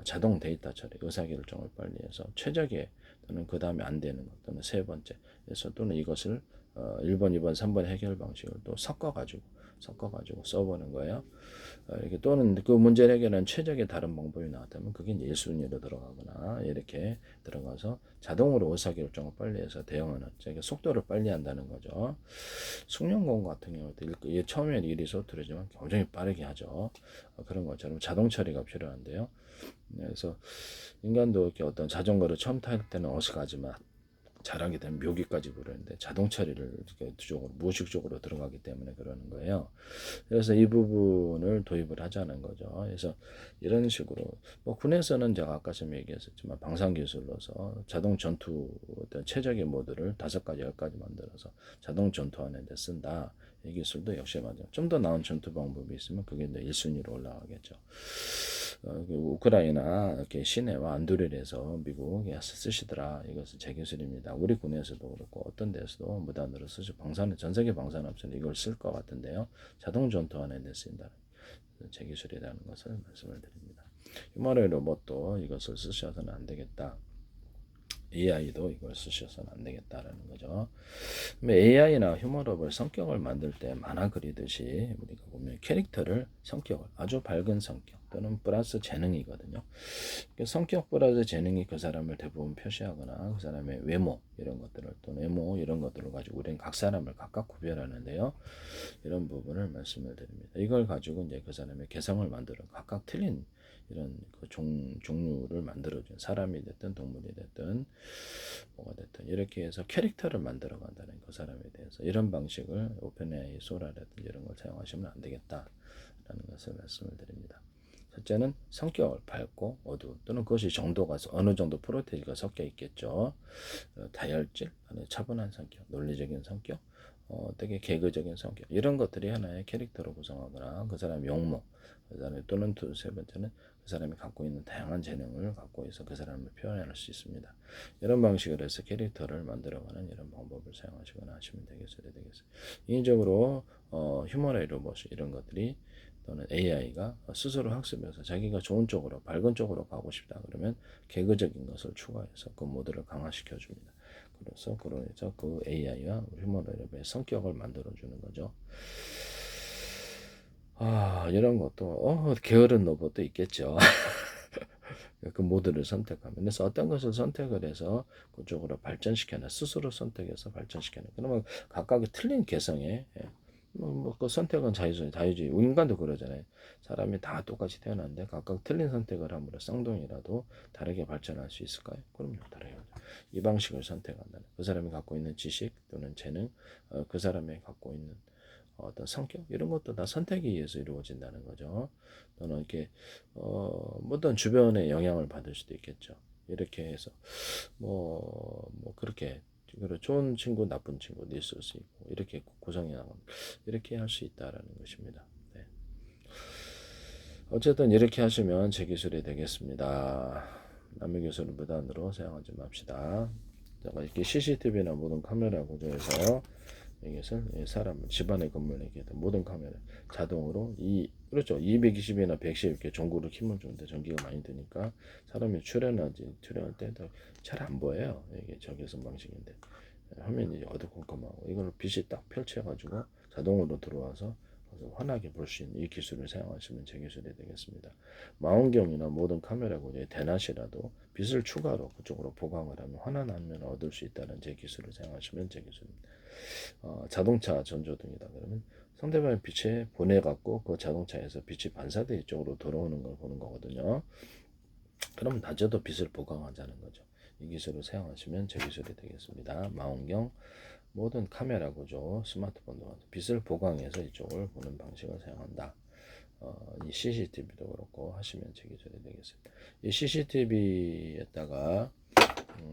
자동 데이터 처리, 의사결정을 빨리 해서 최적의 또는 그 다음에 안 되는 것 또는 세 번째 그래서 또는 이것을 1번, 2번, 3번 해결 방식을 또 섞어가지고 써보는 거예요. 이렇게 또는 그 문제 해결은 최적의 다른 방법이 나왔다면 그게 이제 1순위로 들어가거나 이렇게 들어가서 자동으로 의사결정을 빨리 해서 대응하는 속도를 빨리 한다는 거죠. 숙련공 같은 경우도 처음에는 일이 서투르지만 굉장히 빠르게 하죠. 그런 것처럼 자동 처리가 필요한데요. 그래서 인간도 이렇게 어떤 자전거를 처음 탈 때는 어색하지만 잘하게 되면 묘기까지 부르는데 자동 처리를 무의식적으로 들어가기 때문에 그러는 거예요. 그래서 이 부분을 도입을 하자는 거죠. 그래서 이런 식으로 뭐 군에서는 제가 아까 좀 얘기했었지만 방산 기술로서 자동 전투 어떤 최적의 모드를 5가지 10가지 만들어서 자동 전투하는 데 쓴다. 이 기술도 역시 맞아요. 좀 더 나은 전투 방법이 있으면 그게 이제 1순위로 올라가겠죠. 우크라이나 이렇게 시내와 안드릴에서 미국에 쓰시더라. 이것은 제 기술입니다. 우리 군에서도 그렇고 어떤 데서도 무단으로 쓰죠. 전 세계 방산업체는 이걸 쓸 것 같은데요. 자동 전투하는 데 쓰인다. 제 기술이라는 것을 말씀을 드립니다. 휴머노이드 로봇도 이것을 쓰셔서는 안 되겠다. AI도 이걸 쓰셔서는 안 되겠다라는 거죠. AI나 휴머러블 성격을 만들 때 만화 그리듯이 우리가 보면 캐릭터를 성격을 아주 밝은 성격 또는 플러스 재능이거든요. 성격 플러스 재능이 그 사람을 대부분 표시하거나 그 사람의 외모 이런 것들을 또 외모 이런 것들을 가지고 우리는 각 사람을 각각 구별하는데요. 이런 부분을 말씀을 드립니다. 이걸 가지고 이제 그 사람의 개성을 만들어 각각 틀린 이런 그 종류를 만들어준 사람이 됐든 동물이 됐든 뭐가 됐든 이렇게 해서 캐릭터를 만들어 간다는 그 사람에 대해서 이런 방식을 오픈AI, 소라라든지 이런 걸 사용하시면 안 되겠다라는 것을 말씀을 드립니다. 첫째는 성격을 밝고 어두운 또는 그것이 정도가 어느 정도 프로테이지가 섞여 있겠죠. 다혈질, 차분한 성격, 논리적인 성격, 되게 개그적인 성격 이런 것들이 하나의 캐릭터로 구성하거나 그 사람의 용모 그다음에 또는 세 번째는 그 사람이 갖고 있는 다양한 재능을 갖고 있어 그 사람을 표현할 수 있습니다. 이런 방식으로 해서 캐릭터를 만들어가는 이런 방법을 사용하시거나 하시면 되겠어요. 인위적으로 휴머노이드 로봇 이런 것들이 또는 AI가 스스로 학습해서 자기가 좋은 쪽으로 밝은 쪽으로 가고 싶다 그러면 개그적인 것을 추가해서 그 모델을 강화시켜 줍니다. 그래서 그 AI와 휴머노랩의 성격을 만들어 주는 거죠. 이런 것도 게으른 로봇도 있겠죠. 그 모드를 선택하면 그래서 어떤 것을 선택을 해서 그쪽으로 발전시켜놔 스스로 선택해서 발전시켜놔 그러면 각각의 틀린 개성에 그 선택은 자유주의 인간도 그러잖아요. 사람이 다 똑같이 태어났는데 각각 틀린 선택을 함으로 쌍둥이라도 다르게 발전할 수 있을까요? 그럼요, 다르게. 이 방식을 선택한다는 그 사람이 갖고 있는 지식 또는 재능, 그 사람이 갖고 있는 어떤 성격 이런 것도 다 선택에 의해서 이루어진다는 거죠. 또는 이렇게 어떤 주변의 영향을 받을 수도 있겠죠. 이렇게 해서 그렇게 좋은 친구, 나쁜 친구도 있을 수 있고 이렇게 구성해 나가면 이렇게 할 수 있다라는 것입니다. 네. 어쨌든 이렇게 하시면 제 기술이 되겠습니다. 남의 기술을 무단으로 사용하지 맙시다. 제가 이렇게 CCTV나 모든 카메라 구조에서 이것을 사람을 집안의 건물에 모든 카메라 자동으로 그렇죠 220이나 110 이렇게 전구를 키면 좋은데 전기가 많이 드니까 사람이 출연할 때도 잘 안 보여요. 이게 적외선 방식인데 화면이 어두컴컴하고 이걸 빛이 딱 펼쳐가지고 자동으로 들어와서 환하게 볼 수 있는 이 기술을 사용하시면 제 기술이 되겠습니다. 망원경이나 모든 카메라 구조의 대낮이라도 빛을 추가로 그쪽으로 보강을 하면 환한 화면을 얻을 수 있다는 제 기술을 사용하시면 제 기술입니다. 자동차 전조등이다 그러면 상대방의 빛에 보내갖고 그 자동차에서 빛이 반사돼 이쪽으로 들어오는 걸 보는 거거든요. 그럼 낮에도 빛을 보강하자는 거죠. 이 기술을 사용하시면 제 기술이 되겠습니다. 망원경, 모든 카메라 구조, 스마트폰도 빛을 보강해서 이쪽을 보는 방식을 사용한다. 이 CCTV도 그렇고 하시면 제 기술이 되겠습니다. 이 CCTV에다가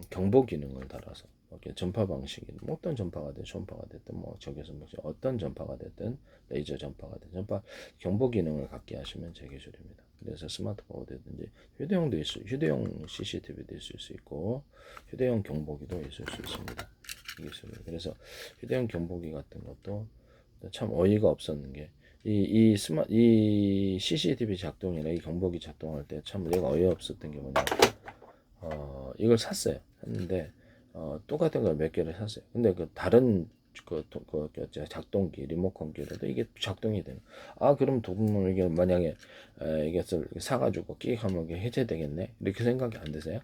경보 기능을 달아서 이렇게 전파 방식이 어떤 전파가 됐든 초음파가 됐든 적외선 방식 어떤 전파가 됐든 레이저 전파가 됐든 전파 경보 기능을 갖게 하시면 제 기술입니다. 그래서 스마트폰 어디든지 휴대용 CCTV도 있을 수 있고 휴대용 경보기도 있을 수 있습니다. 이 기술. 그래서 휴대용 경보기 같은 것도 참 어이가 없었는 게 이 CCTV 작동이나 이 경보기 작동할 때 참 내가 어이없었던 게 뭐냐 이걸 샀어요. 했는데 똑같은 걸 몇 개를 샀어요. 근데 그 다른 작동기 리모컨기로도 이게 작동이 되는. 그럼 도구는 이게 만약에 이것을 사가지고 끼익 하면 이게 해제되겠네. 이렇게 생각이 안 드세요?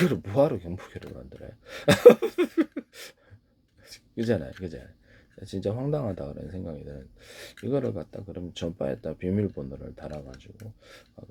그럼 뭐하러 경보기를 만들어요? 그잖아요, 그잖아요. 진짜 황당하다 그런 생각이 드는. 이거를 갖다 그럼 전파에다 비밀번호를 달아가지고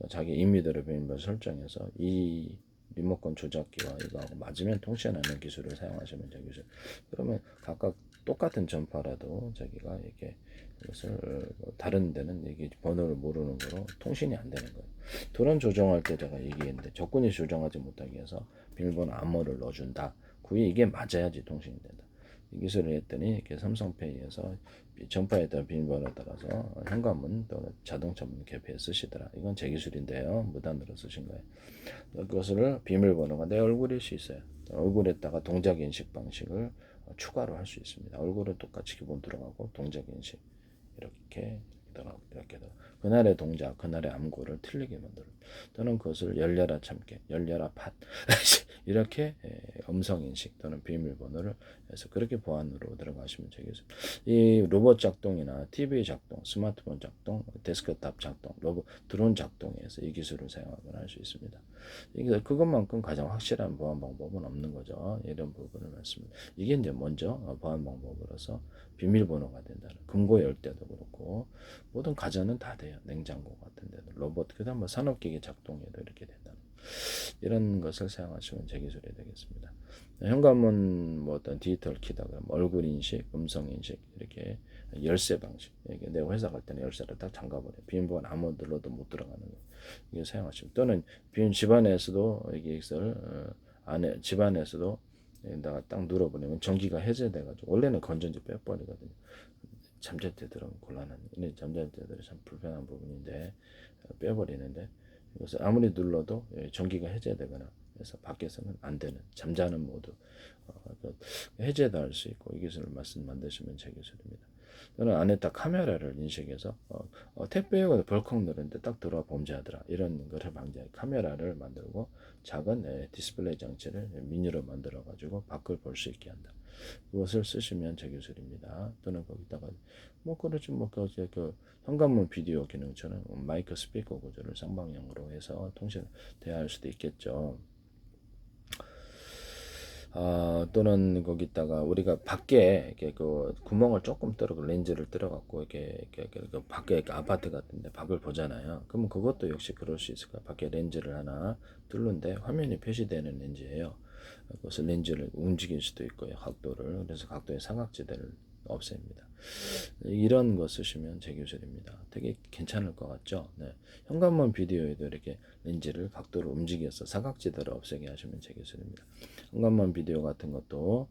자기 임의대로 비밀번호 설정해서 이 리모컨 조작기와 이거하고 맞으면 통신하는 기술을 사용하시면 저 기술. 그러면 각각 똑같은 전파라도 자기가 이렇게 이것을 다른 데는 이게 번호를 모르는 거로 통신이 안 되는 거예요. 드론 조정할 때 제가 얘기했는데 적군이 조정하지 못하게 해서 비밀번호 암호를 넣어준다. 구이 이게 맞아야지 통신이 된다. 이 기술을 했더니 이렇게 삼성페이에서 전파에다 비밀번호 따라서 현관문 또는 자동차문 개폐해 쓰시더라. 이건 제 기술인데요. 무단으로 쓰신 거예요. 그것을 비밀번호가 내 얼굴일 수 있어요. 얼굴에다가 동작 인식 방식을 추가로 할 수 있습니다. 얼굴은 똑같이 기본 들어가고 동작 인식 이렇게 들어가고 이렇게 들어가고 그날의 동작, 그날의 암구를 틀리게 만들어. 또는 그것을 열려라 참깨, 열려라 팥 이렇게 음성 인식 또는 비밀번호를 해서 그렇게 보안으로 들어가시면 되겠습니다. 이 로봇 작동이나 TV 작동, 스마트폰 작동, 데스크탑 작동, 드론 작동에서 이 기술을 사용하거나 할 수 있습니다. 그것만큼 가장 확실한 보안 방법은 없는 거죠. 이런 부분을 말씀드립니다. 이게 이제 먼저 보안 방법으로서 비밀번호가 된다는 금고 열 때도 그렇고 모든 가전은 다 돼요. 냉장고 같은 데도 로봇 그다음 산업기기 작동에도 이렇게 된다는 이런 것을 사용하시면 제 기술이 되겠습니다. 현관문 어떤 디지털 키다 그러면 얼굴 인식, 음성 인식 이렇게 열쇠 방식. 이게 내가 회사 갈 때는 열쇠를 딱 잠가버려. 비밀번호 아무 눌러도 못 들어가는 거. 이게 사용하시면 또는 집안에서도 이것을 안에 집안에서도 여기다가 딱 눌러버리면 전기가 해제돼가지고 원래는 건전지 빼버리거든요. 잠잘 때 들으면 곤란한. 잠잘 때들이 참 불편한 부분인데 빼버리는데 이것을 아무리 눌러도 전기가 해제되거나 해서 밖에서는 안 되는 잠자는 모드 해제도 할 수 있고 이 기술을 만드시면 제 기술입니다. 또는 안에 딱 카메라를 인식해서 택배가 벌컥 누르는데 딱 들어와 범죄하더라 이런 것을 방지하는 카메라를 만들고 작은 디스플레이 장치를 미니로 만들어 가지고 밖을 볼 수 있게 한다. 그것을 쓰시면 제 기술입니다. 또는 거기다가 뭐 그렇지 그 현관문 비디오 기능처럼 마이크 스피커 구조를 쌍방향으로 해서 통신 대화할 수도 있겠죠. 또는 거기다가 우리가 밖에 이렇게 그 구멍을 조금 뚫어 렌즈를 뚫어 갖고 이렇게 그 밖에 이렇게 아파트 같은데 밖을 보잖아요. 그러면 그것도 역시 그럴 수 있을까? 밖에 렌즈를 하나 뚫는데 화면이 표시되는 렌즈예요. 그것을 렌즈를 움직일 수도 있고요. 각도를. 그래서 각도의 삼각지대를 없앱니다. 이런 거 쓰시면 제 기술입니다. 되게 괜찮을 것 같죠? 네. 현관문 비디오에도 이렇게 렌즈를 각도를 움직여서 사각지대를 없애게 하시면 제 기술입니다. 현관문 비디오 같은 것도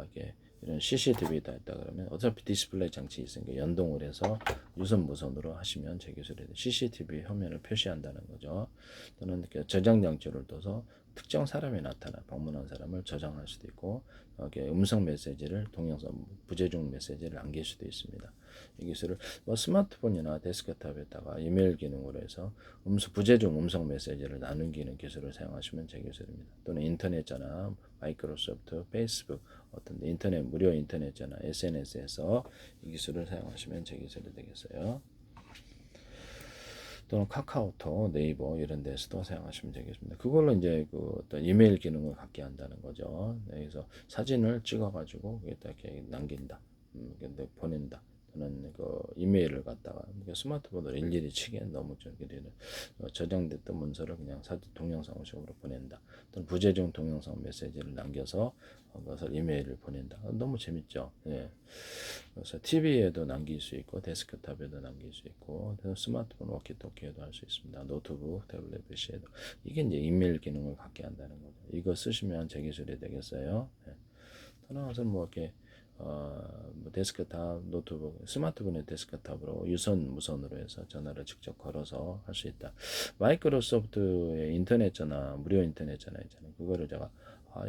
이게 이런 CCTV다 했다 그러면 어차피 디스플레이 장치 있으니까 연동을 해서 유선 무선으로 하시면 제 기술이 CCTV 화면을 표시한다는 거죠. 또는 이렇게 저장 장치를 둬서 특정 사람이 나타나 방문한 사람을 저장할 수도 있고 이렇게 음성 메시지를 동영상 부재중 메시지를 남길 수도 있습니다. 이 기술을 뭐 스마트폰이나 데스크탑에다가 이메일 기능으로 해서 부재중 음성 메시지를 나누기는 기술을 사용하시면 제 기술입니다. 또는 인터넷 전화, 마이크로소프트, 페이스북 어떤 인터넷 무료 인터넷 전화, SNS에서 이 기술을 사용하시면 제 기술이 되겠어요. 또는 카카오톡, 네이버 이런 데서도 사용하시면 되겠습니다. 그걸로 이제 그 어떤 이메일 기능을 갖게 한다는 거죠. 네, 그래서 사진을 찍어가지고 이렇게 남긴다, 보낸다. 또는 그 이메일을 갖다가 스마트폰으로 일일이 치기엔 너무 좀 저장됐던 문서를 그냥 사진 동영상식으로 보낸다. 또는 부재중 동영상 메시지를 남겨서 그것을 이메일을 보낸다. 너무 재밌죠. 예. 그래서 TV에도 남길 수 있고 데스크탑에도 남길 수 있고 스마트폰 워키토키에도 할 수 있습니다. 노트북, 태블릿 PC에도 이게 이제 이메일 기능을 갖게 한다는 거죠. 이거 쓰시면 제 기술이 되겠어요. 예. 떠나서 뭐 이렇게 뭐 데스크탑, 노트북, 스마트폰의 데스크탑으로 유선, 무선으로 해서 전화를 직접 걸어서 할 수 있다. 마이크로소프트의 인터넷 전화, 무료 인터넷 전화 있잖아요. 그거를 제가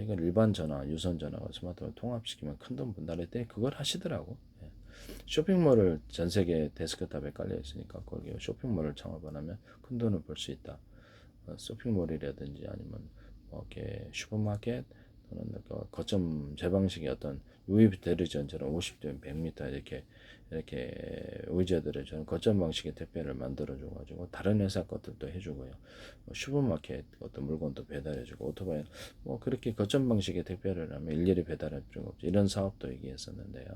이건 일반 전화, 유선 전화와 스마트폰 통합시키면 큰돈 분다 했더니 그걸 하시더라고. 예. 쇼핑몰을 전 세계 데스크탑에 깔려 있으니까 거기 쇼핑몰을 창업을 하면 큰 돈을 벌 수 있다. 쇼핑몰이라든지 아니면 뭐 이렇게 슈퍼마켓 또는 거점 제 방식의 어떤 유입 대리점처럼 50대 100m 이렇게 의자들을 저는 거점 방식의 택배를 만들어 줘가지고 다른 회사 것들도 해주고요. 뭐 슈퍼마켓 어떤 물건도 배달해주고 오토바이 뭐 그렇게 거점 방식의 택배를 하면 일일이 배달할 필요가 없죠. 이런 사업도 얘기했었는데요.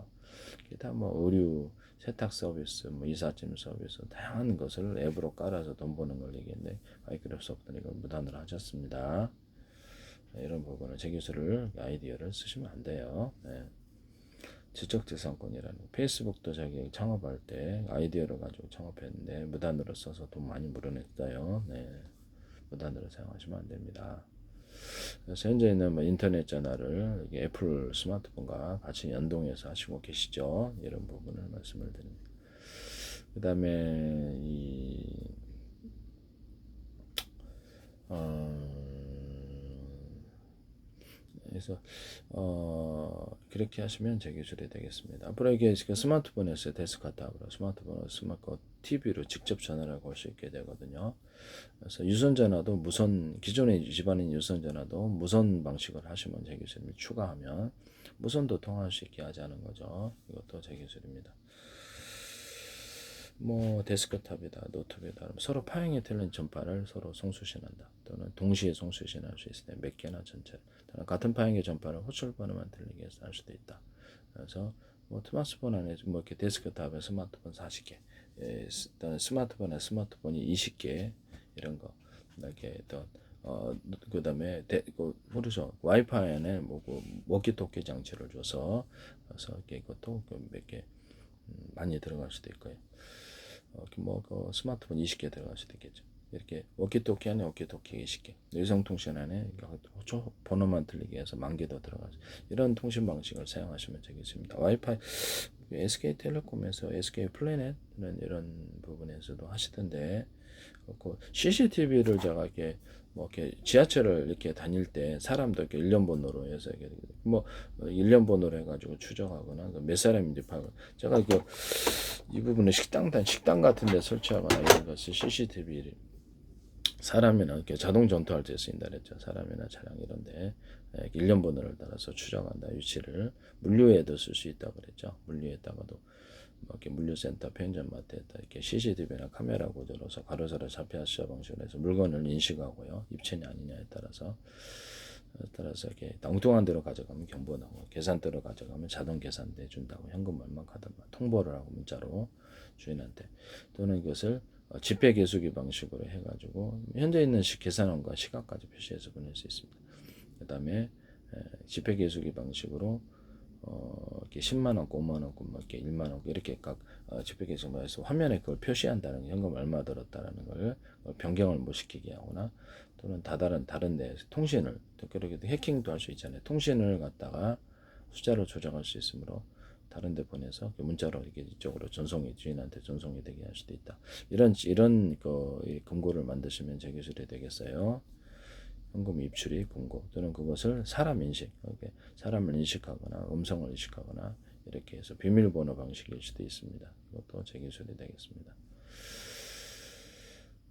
기타 뭐 의류 세탁 서비스, 뭐 이삿짐 서비스 다양한 것을 앱으로 깔아서 돈 버는 걸 얘기했는데 마이크로소프트는 이걸 무단으로 하셨습니다. 이런 부분을 제 기술을 아이디어를 쓰시면 안 돼요. 네. 지적재산권이라는 페이스북도 자기 창업할 때 아이디어를 가지고 창업했는데 무단으로 써서 돈 많이 물어냈어요. 네. 무단으로 사용하시면 안 됩니다. 그래서 현재는 뭐 인터넷 전화를 애플 스마트폰과 같이 연동해서 하시고 계시죠. 이런 부분을 말씀을 드립니다. 그 다음에 그래서 그렇게 하시면 제 기술이 되겠습니다. 앞으로 이게 스마트폰에서 데스크탑으로 스마트폰 TV로 직접 전화를 걸 수 있게 되거든요. 그래서 유선 전화도 무선 기존의 집안인 유선 전화도 무선 방식을 하시면 제 기술을 추가하면 무선도 통화할 수 있게 하자는 거죠. 이것도 제 기술입니다. 뭐 데스크탑이다, 노트북이다 서로 파형이 틀린 전파를 서로 송수신한다. 또는 동시에 송수신할 수 있을 때 몇 개나 전체 같은 파형의 전파를 호출 번호만 틀리게 해서 할 수도 있다. 그래서 뭐 스마트폰 안에 뭐 이렇게 데스크탑에 스마트폰 40개, 스마트폰에 스마트폰이 20개 이런 거 이렇게 또 그다음에 그렇죠. 와이파이 안에 뭐그 워키토키 장치를 줘서 그래서 이렇게 이것도 몇 개 많이 들어갈 수도 있고요. 그 스마트폰 20개 들어갈 수도 있겠죠. 이렇게 워키토키 안에 워키토키 20개, 의성통신 안에 번호만 틀리게 해서 10,000개도 들어가죠. 이런 통신 방식을 사용하시면 되겠습니다. 와이파이 SK텔레콤에서 SK 플래닛은 이런 부분에서도 하시던데 CCTV를 제가 이렇게 뭐 이렇게 지하철을 이렇게 다닐 때 사람도 이렇게 일련 번호로 해서 이렇게 뭐 일련 번호로 해가지고 추적하거나 몇 사람인지 파악을 제가 이 부분에 식당 같은 데 설치하거나 이런 것을 CCTV 사람이나 이렇게 자동 전투할 때 쓰인다 그랬죠. 사람이나 차량 이런데 일련 번호를 따라서 추적한다 위치를 물류에도 쓸 수 있다고 그랬죠. 물류에다가도 뭐 이렇게 물류센터, 편의점마트에다 이렇게 CCTV나 카메라 구조로서 가로세로 좌표 수화 방식으로 해서 물건을 인식하고요. 입체냐 아니냐에 따라서 이렇게 엉뚱한 데로 가져가면 경보 나고 계산대로 가져가면 자동 계산돼 준다고 현금 얼마 카드 통보를 하고 문자로 주인한테 또는 이것을 지폐 계수기 방식으로 해가지고 현재 있는 계산원과 시간까지 표시해서 보낼 수 있습니다. 그 다음에 지폐 계수기 방식으로 이렇게 10만원, 5만원, 이렇게 1만원 이렇게 각 지폐 계수기에서 화면에 그걸 표시한다는 게 현금 얼마 들었다라는 걸 변경을 못 시키게 하거나 또는 다른 데 통신을 그렇게 해킹도 할 수 있잖아요. 통신을 갖다가 숫자로 조정할 수 있으므로 다른 데 보내서 문자로 이렇게 이쪽으로 주인한테 전송이 되게 할 수도 있다. 이런 금고를 만드시면 제 기술이 되겠어요. 현금 입출이 금고 또는 그것을 사람 인식, 사람을 인식하거나 음성을 인식하거나 이렇게 해서 비밀번호 방식일 수도 있습니다. 이것도 제 기술이 되겠습니다.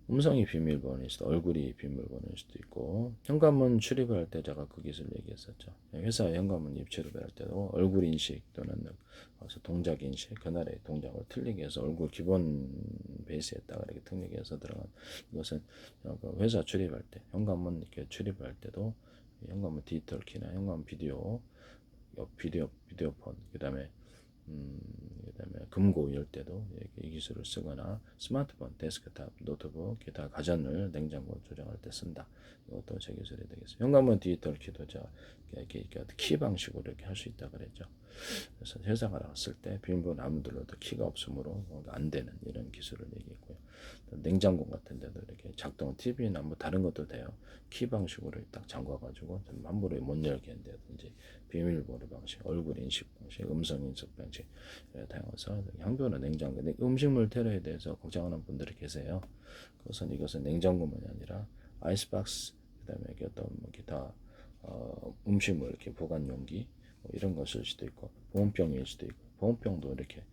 음성이 비밀번호일 수도 얼굴이 비밀번호일 수도 있고 현관문 출입을 할 때 제가 그 기술 얘기했었죠. 회사 현관문 입출을 할 때도 얼굴 인식 또는 동작 인식 그날의 동작을 틀리게 해서 얼굴 기본 베이스에다가 이렇게 틀리게 해서 들어간 이것은 회사 출입할 때 현관문 이렇게 출입할 때도 현관문 디지털 키나 현관문 비디오폰 그다음에 금고 열 때도 이 기술을 쓰거나 스마트폰, 데스크탑, 노트북, 기타 가전을 냉장고 조정할 때 쓴다. 이것도 제 기술이 되겠어요. 현관문 디지털 키도 이렇게 키 방식으로 이렇게 할 수 있다 그랬죠. 그래서 회사가 나왔을 때 비밀번호 아무 눌러도 키가 없으므로 안 되는 이런 기술을 얘기했고요. 냉장고 같은 데도 이렇게 작동 TV나 뭐 다른 것도 돼요. 키 방식으로 딱 잠궈가지고 함부로 못 열게 한다든지 비밀번호 방식, 얼굴 인식 방식, 음성 인식 방식 다양해서 형변은 냉장고 음식물 테러에 대해서 걱정하는 분들이 계세요. 이것은 냉장고만이 아니라 아이스박스 그다음에 어떤 뭐 기타 음식물 이렇게 보관 용기 뭐 이런 거 쓸 수도 있고 보온병일 수도 있고 보온병도 이렇게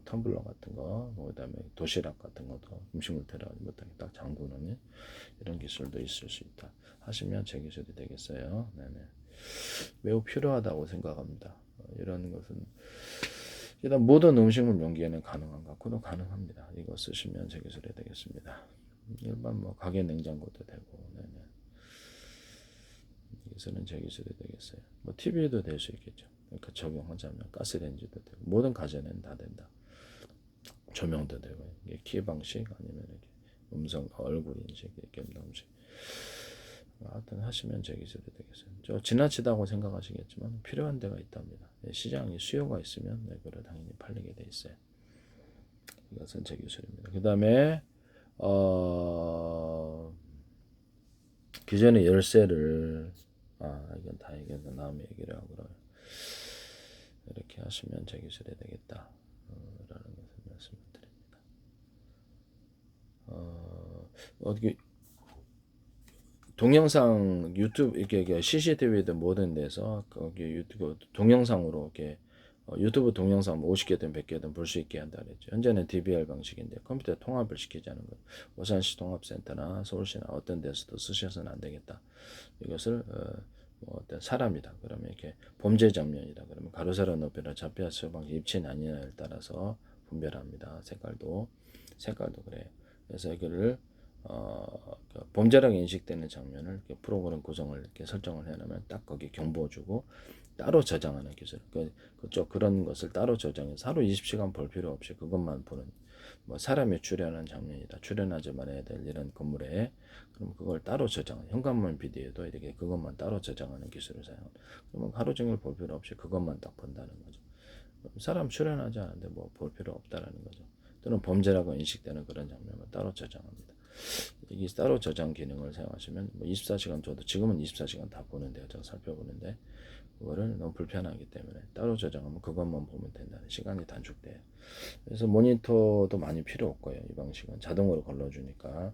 텀블러 같은 거, 그다음에 도시락 같은 것도 음식물 테러하지 못하게 딱 잠그는 이런 기술도 있을 수 있다. 하시면 제 기술이 되겠어요. 네네. 매우 필요하다고 생각합니다. 이런 것은 일단 모든 음식물 용기에는 가능한 것 같고도 가능합니다. 이거 쓰시면 제 기술이 되겠습니다. 일반 뭐 가게 냉장고도 되고, 네네. 이것은 제 기술이 되겠어요. 뭐 TV도 될 수 있겠죠. 그러니까 적용하자면 가스레인지도 되고 모든 가전에는 다 된다. 조명도 되고 키 방식 아니면 이렇게 음성 얼굴 인식 이렇게 음식 하여튼 하시면 제 기술이 되겠어요. 저 지나치다고 생각하시겠지만 필요한 데가 있답니다. 시장에 수요가 있으면 그걸 당연히 팔리게 돼 있어요. 이것은 제 기술입니다. 그 다음에 기존의 열쇠를 이건 다 얘기해서 다음에 얘기를 하고요. 이렇게 하시면 제 기술이 되겠다. 라는 것을 말씀을 드립니다. 어떻게 동영상 유튜브 이렇게 CCTV든 뭐든 데서 거기 유튜브 동영상으로 이렇게 유튜브 동영상 50개든 100개든 볼 수 있게 한다 그랬죠. 현재는 DVR 방식인데 컴퓨터 통합을 시키자는 거예요. 오산시 통합센터나 서울시나 어떤 데서도 쓰셔서는 안 되겠다. 이것을 뭐 어떤 사람이다. 그러면 이렇게 범죄 장면이다. 그러면 가로세로 높이나 좌표 방식 입체 아니냐에 따라서 분별합니다. 색깔도 그래요. 그래서 이거를 범죄라고 인식되는 장면을 프로그램 구성을 이렇게 설정을 해놓으면 딱 거기 경보 주고 따로 저장하는 기술. 그런 것을 따로 저장해서 하루 20시간 볼 필요 없이 그것만 보는. 뭐 사람이 출연한 장면이다. 출연하지 말아야 될 이런 건물에 그럼 그걸 따로 저장하는. 현관문 비디오도 이렇게 그것만 따로 저장하는 기술을 사용합니다. 그러면 하루 종일 볼 필요 없이 그것만 딱 본다는 거죠. 사람 출연하지 않는데 뭐 볼 필요 없다라는 거죠. 또는 범죄라고 인식되는 그런 장면을 따로 저장합니다. 이게 따로 저장 기능을 사용하시면 뭐 24시간 저도 지금은 24시간 다 보는데요. 제가 살펴보는데 그거를 너무 불편하기 때문에 따로 저장하면 그것만 보면 된다는 시간이 단축돼요. 그래서 모니터도 많이 필요 없고요. 이 방식은 자동으로 걸러주니까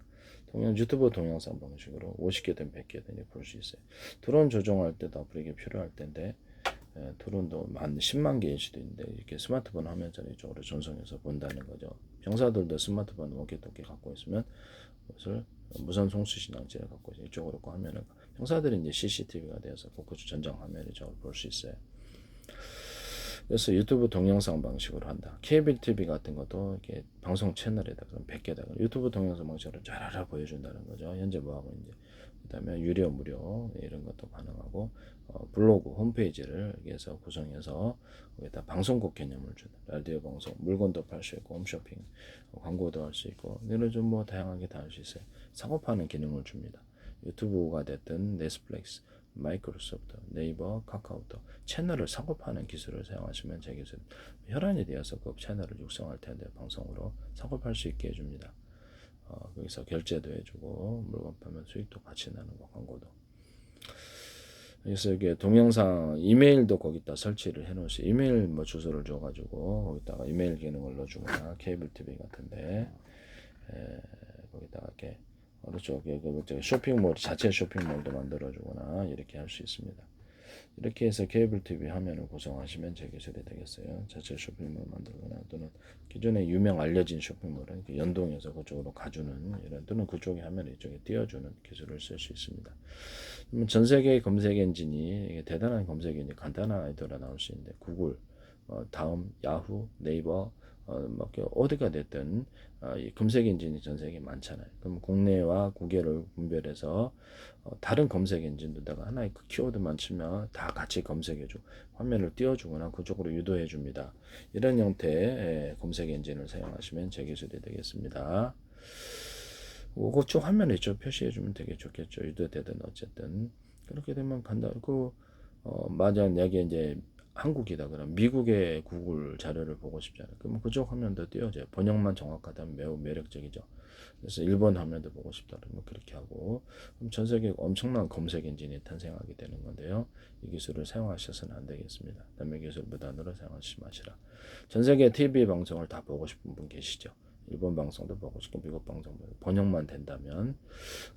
유튜브 동영상 방식으로 50개든 100개든 볼 수 있어요. 드론 조종할 때도 앞으로 이게 필요할 텐데 드론도 10만 개일 수도 있는데 이렇게 스마트폰 화면전에 이쪽으로 전송해서 본다는 거죠. 병사들도 스마트폰 워키토키 갖고 있으면 그것을 무선 송수신 장치를 갖고 있어요. 이쪽으로 하면은 병사들이 이제 CCTV가 되어서 그 전장 화면을 이쪽으로 볼 수 있어요. 그래서 유튜브 동영상 방식으로 한다. 케이블 TV 같은 것도 이렇게 방송 채널에다 그럼 100개다. 유튜브 동영상 방식으로 쫙 보여준다는 거죠. 현재 뭐하고 이제 그다음에 유료 무료 이런 것도 가능하고 블로그 홈페이지를 여기서 구성해서 거기다 방송국 개념을 준다. 라디오 방송, 물건도 팔 수 있고 홈쇼핑, 광고도 할 수 있고 이런 좀 뭐 다양하게 다 할 수 있어요. 상업화하는 기능을 줍니다. 유튜브가 됐든 넷플릭스, 마이크로소프트, 네이버, 카카오톡 채널을 상업화하는 기술을 사용하시면 제 기술 혈안이 되어서 그 채널을 육성할 텐데 방송으로 상업할 수 있게 해줍니다. 거기서 결제도 해주고 물건 팔면 수익도 같이 나누고 광고도. 그래서 이게 동영상 이메일도 거기다 설치를 해놓을 수 이메일 뭐 주소를 줘가지고 거기다가 이메일 기능을 넣어주거나 케이블 TV 같은데 거기다가 이렇게 어느 쪽에 쇼핑몰 자체 쇼핑몰도 만들어주거나 이렇게 할 수 있습니다. 이렇게 해서 케이블 TV 화면을 구성하시면 제 기술이 되겠어요. 자체 쇼핑몰 만들거나 또는 기존에 유명 알려진 쇼핑몰은 연동해서 그쪽으로 가주는 이런 또는 그쪽에 화면 이쪽에 띄워주는 기술을 쓸 수 있습니다. 전 세계의 검색 엔진이 대단한 검색 엔진 간단한 아이디어라 나올 수 있는데 구글, 다음 야후, 네이버 뭐 어디가 됐든 이 검색 엔진이 전 세계에 많잖아요. 그럼 국내와 국외를 분별해서 다른 검색 엔진도다가 하나의 그 키워드만 치면 다 같이 검색해주고 화면을 띄워주거나 그쪽으로 유도해줍니다. 이런 형태의 검색 엔진을 사용하시면 제 기술이 되겠습니다. 그쪽 화면에 있죠. 표시해주면 되게 좋겠죠. 유도되든 어쨌든 그렇게 되면 간다. 만약 여기 이제 한국이다 그럼 미국의 구글 자료를 보고 싶잖아요. 그러면 그쪽 화면도 띄워져요. 번역만 정확하다면 매우 매력적이죠. 그래서 일본 화면도 보고 싶다 그러면 그렇게 하고 그럼 전 세계 엄청난 검색 엔진이 탄생하게 되는 건데요. 이 기술을 사용하셔서는 안 되겠습니다. 남의 기술 무단으로 사용하지 마시라. 전 세계 TV 방송을 다 보고 싶은 분 계시죠? 일본 방송도 보고 싶고 미국 방송도 번역만 된다면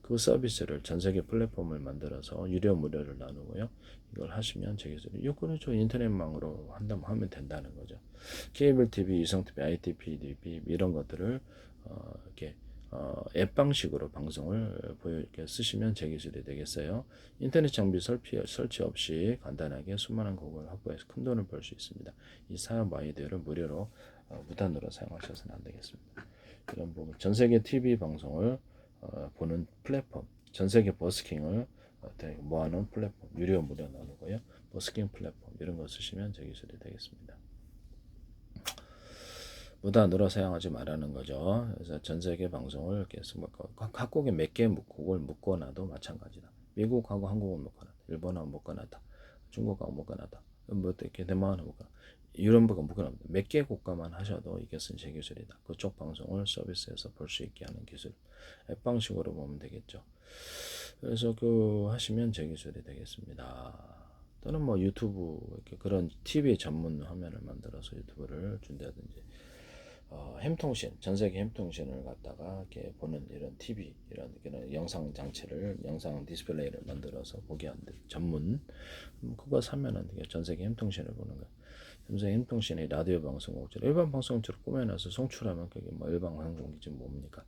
그 서비스를 전 세계 플랫폼을 만들어서 유료 무료를 나누고요. 이걸 하시면 제 기술이 그렇죠. 인터넷망으로 한다면 하면 된다는 거죠. 케이블 TV, 유성 TV, ITPDB 이런 것들을 이렇게 앱 방식으로 방송을 이렇게 쓰시면 제 기술이 되겠어요. 인터넷 장비 설치 없이 간단하게 수많은 곡을 확보해서 큰 돈을 벌 수 있습니다. 이 사업 아이디어를 무료로 무단으로 사용하셔서는 안 되겠습니다. 이런 부분 전 세계 TV 방송을 보는 플랫폼, 전 세계 버스킹을 모아놓은 플랫폼, 유료 무료 나누고요. 버스킹 플랫폼 이런 거 쓰시면 제 기술이 되겠습니다. 무단으로 사용하지 말라는 거죠. 그래서 전 세계 방송을 이렇게 각국에 몇 개 곡을 묶어놔도 마찬가지다. 미국하고 한국은 묶어놨다. 일본하고 묶어놨다. 중국하고 묶어놨다. 뭐 이렇게 대만하고 묶어놨다. 유럽하고 묶어놨다. 몇 개 국가만 하셔도 이것은 제 기술이다. 그쪽 방송을 서비스에서 볼 수 있게 하는 기술. 앱 방식으로 보면 되겠죠. 그래서 하시면 제 기술이 되겠습니다. 또는 뭐 유튜브 이렇게 그런 TV 전문 화면을 만들어서 유튜브를 준다든지 햄통신, 전세계 햄통신을 갖다가 이렇게 보는 이런 TV, 이런 영상 장치를, 영상 디스플레이를 만들어서 보게 하는 전문, 그거 사면은 전세계 햄통신을 보는 거예요. 전세계 햄통신이 라디오 방송국처럼 일반 방송국처럼 꾸며놔서 송출하면 그게 뭐 일반 방송국이지 뭡니까?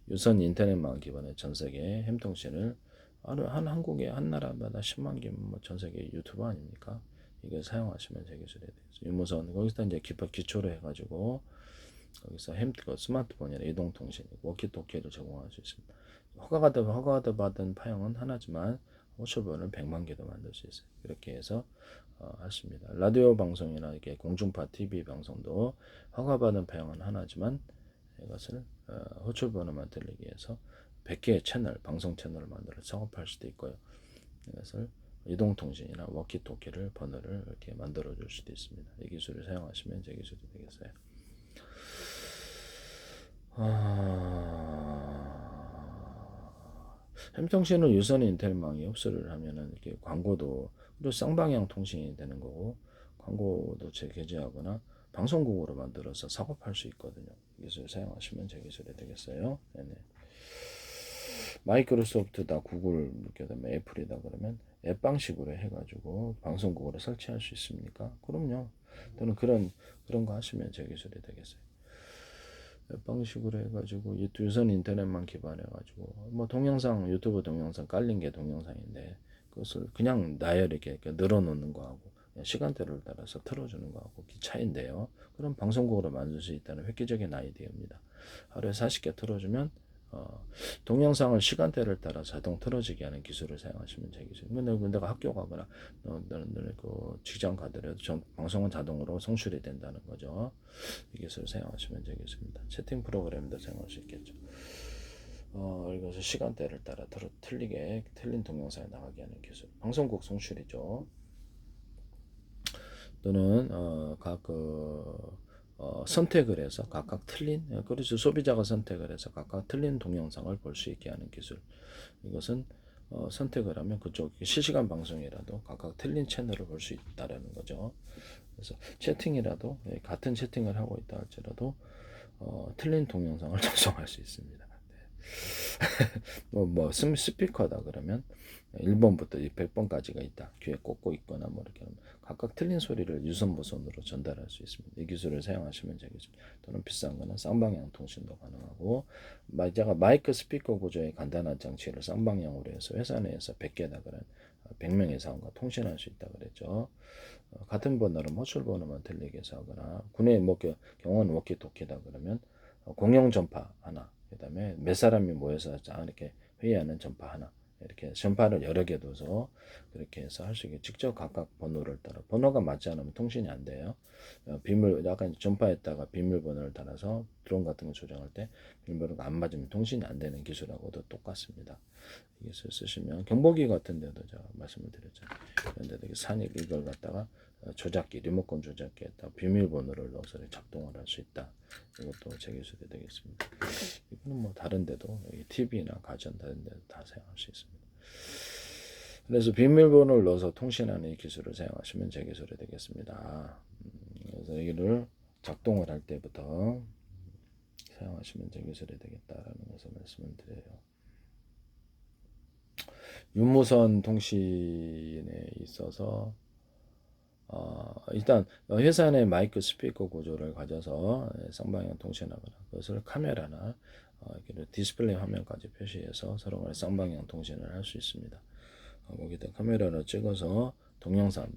유선 인터넷망 기반의 전세계 햄통신을 한 한국에 한 나라마다 10만 개면 뭐 전세계 유튜브 아닙니까? 이걸 사용하시면 되게 기술에 대해서 유무선 거기서 이제 기초로 해가지고 거기서 스마트폰이나 이동통신, 워키토키를 제공할 수 있습니다. 허가가 받은 파형은 하나지만 호출번호를 100만 개도 만들 수 있어요. 그렇게 해서 하십니다. 라디오 방송이나 이렇게 공중파 TV 방송도 허가받은 파형은 하나지만 이것을 호출번호만 들리기 위해서 100개의 채널, 방송 채널을 만들어 작업할 수도 있고요. 이것을 이동통신이나 워키토키를 번호를 이렇게 만들어 줄 수도 있습니다. 이 기술을 사용하시면 제 기술이 되겠어요. 햄통신은 유선 인터넷망이 흡수를 하면은 이렇게 광고도 또 쌍방향 통신이 되는 거고 광고도 재게재하거나 방송국으로 만들어서 작업할 수 있거든요. 이 기술을 사용하시면 제 기술이 되겠어요. 네네. 마이크로소프트다, 구글, 그다음에 애플이다 그러면 앱 방식으로 해가지고 방송국으로 설치할 수 있습니까? 그럼요. 또는 그런 거 하시면 제 기술이 되겠어요. 앱 방식으로 해가지고 유선 인터넷만 기반해가지고 뭐 동영상 유튜브 동영상 깔린 게 동영상인데 그것을 그냥 나열하게 늘어놓는 거하고 시간대를 따라서 틀어주는 거하고 차이인데요. 그럼 방송국으로 만들 수 있다는 획기적인 아이디어입니다. 하루에 40개 틀어주면 동영상을 시간대를 따라 자동 틀어지게 하는 기술을 사용하시면 되겠죠. 근데 내가 학교 가거나 너는 그 직장 가더라도 방송은 자동으로 송출이 된다는 거죠. 이 기술을 사용하시면 되겠습니다. 채팅 프로그램도 사용할 수 있겠죠. 이것을 시간대를 따라 틀리게 틀린 동영상에 나가게 하는 기술. 방송국 송출이죠. 또는 선택을 해서 각각 틀린 그렇죠. 소비자가 선택을 해서 각각 틀린 동영상을 볼 수 있게 하는 기술. 이것은 선택을 하면 그쪽 실시간 방송이라도 각각 틀린 채널을 볼 수 있다라는 거죠. 그래서 채팅이라도 같은 채팅을 하고 있다 할지라도 틀린 동영상을 전송할 수 있습니다. 스피커다 그러면 1번부터 100번까지가 있다. 귀에 꽂고 있거나 뭐 이렇게 하면 각각 틀린 소리를 유선 무선으로 전달할 수 있습니다. 이 기술을 사용하시면 되겠습니다. 또는 비싼 거는 쌍방향 통신도 가능하고 제가 마이크 스피커 구조의 간단한 장치를 쌍방향으로 해서 회사 내에서 100개다 그런 100명의 사원과 통신할 수 있다 그랬죠. 같은 번호로 호출 번호만 들리게 해서 하거나 군의 경원 워키토키다 그러면 공용 전파 하나 그다음에 몇 사람이 모여서 이렇게 회의하는 전파 하나 이렇게 전파를 여러 개 둬서 그렇게 해서 할 수 있게 직접 각각 번호를 따라 번호가 맞지 않으면 통신이 안 돼요. 비밀 약간 전파했다가 비밀번호를 따라서 드론 같은 거 조정할 때 비밀번호가 안 맞으면 통신이 안 되는 기술하고도 똑같습니다. 이것을 쓰시면 경보기 같은 데도 제가 말씀을 드렸잖아요. 그런데 산익 이걸 갖다가 조작기 리모컨 조작기에다 비밀번호를 넣어서 작동을 할 수 있다. 이것도 제 기술이 되겠습니다. 이거는 뭐 다른 데도 TV나 가전 다른 데도 다 사용할 수 있습니다. 그래서 비밀번호를 넣어서 통신하는 이 기술을 사용하시면 제 기술이 되겠습니다. 그래서 이거를 작동을 할 때부터 사용하시면 제 기술이 되겠다라는 것을 말씀을 드려요. 유무선 통신에 있어서 일단 회사 내 마이크 스피커 구조를 가져서 쌍방향 통신하거나 그것을 카메라나 디스플레이 화면까지 표시해서 서로 간에 쌍방향 통신을 할 수 있습니다. 거기다 카메라로 찍어서 동영상,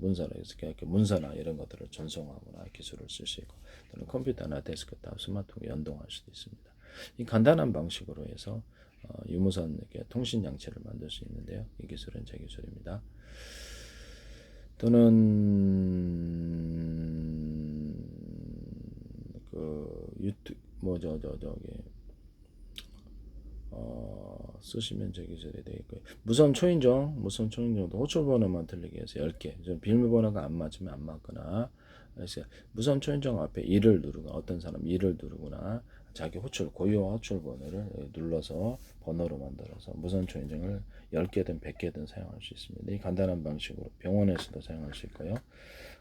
문서나 이런 것들을 전송하거나 기술을 쓸 수 있고 또는 컴퓨터나 데스크탑, 스마트폰에 연동할 수도 있습니다. 이 간단한 방식으로 해서 유무선 통신 장치를 만들 수 있는데요. 이 기술은 제 기술입니다. 또는 쓰시면 제 기술이 되겠고요. 무선 초인종도 호출 번호만 들리게 해서 10개. 비밀번호가 안 맞으면 안 맞거나 그래서 무선 초인종 앞에 2를 누르거나 어떤 사람 2를 누르거나 자기 고유 호출 번호를 눌러서 번호로 만들어서 무선 초인종을 10개든 100개든 사용할 수 있습니다. 이 간단한 방식으로 병원에서도 사용할 수 있고요.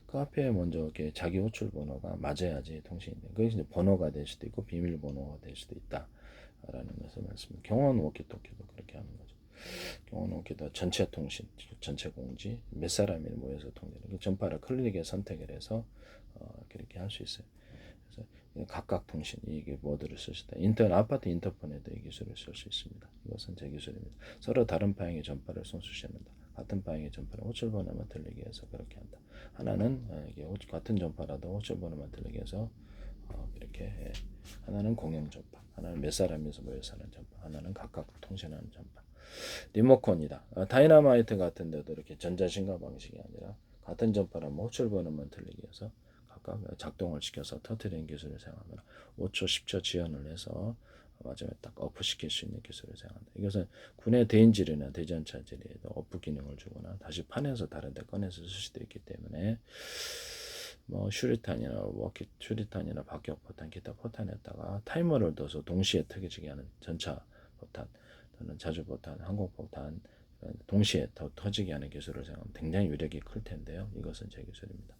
그 앞에 먼저 이렇게 자기 호출 번호가 맞아야지 통신이 돼. 그게 이제 번호가 될 수도 있고 비밀번호가 될 수도 있다. 라는 것을 말씀드립니다. 경원 워키토키도 그렇게 하는 거죠. 경원 워키도 전체 통신, 전체 공지, 몇 사람이 모여서 통신하는 전파를 클릭에 선택을 해서 그렇게 할 수 있어요. 그래서 각각 통신 이게 모드를 쓸 수 있다. 아파트 인터폰에도 이 기술을 쓸 수 있습니다. 이것은 제 기술입니다. 서로 다른 방향의 전파를 송출시킨다. 같은 방향의 전파를 호출 번호만 들리게 해서 그렇게 한다. 하나는 이게 같은 전파라도 호출 번호만 들리게 해서 이렇게 하나는 공용 전파, 하나는 몇 사람에서 모여서 하는 전파, 하나는 각각 통신하는 전파. 리모컨이다. 다이너마이트 같은 데도 이렇게 전자신가 방식이 아니라 같은 전파라면 호출 번호만 들리게 해서 각각 작동을 시켜서 터트리는 기술을 사용하거나 5초, 10초 지연을 해서 마지막에 딱 어프 시킬 수 있는 기술을 사용한다. 이것은 군의 대인질이나 대전차질에도 어프 기능을 주거나 다시 판에서 다른 데 꺼내서 쓸 수도 있기 때문에 슈리탄이나 박격포탄, 기타 포탄에다가 타이머를 둬서 동시에 터지게 하는 전차 포탄 또는 자주포탄, 항공포탄 동시에 터지게 하는 기술을 사용하면 굉장히 위력이 클 텐데요. 이것은 제 기술입니다.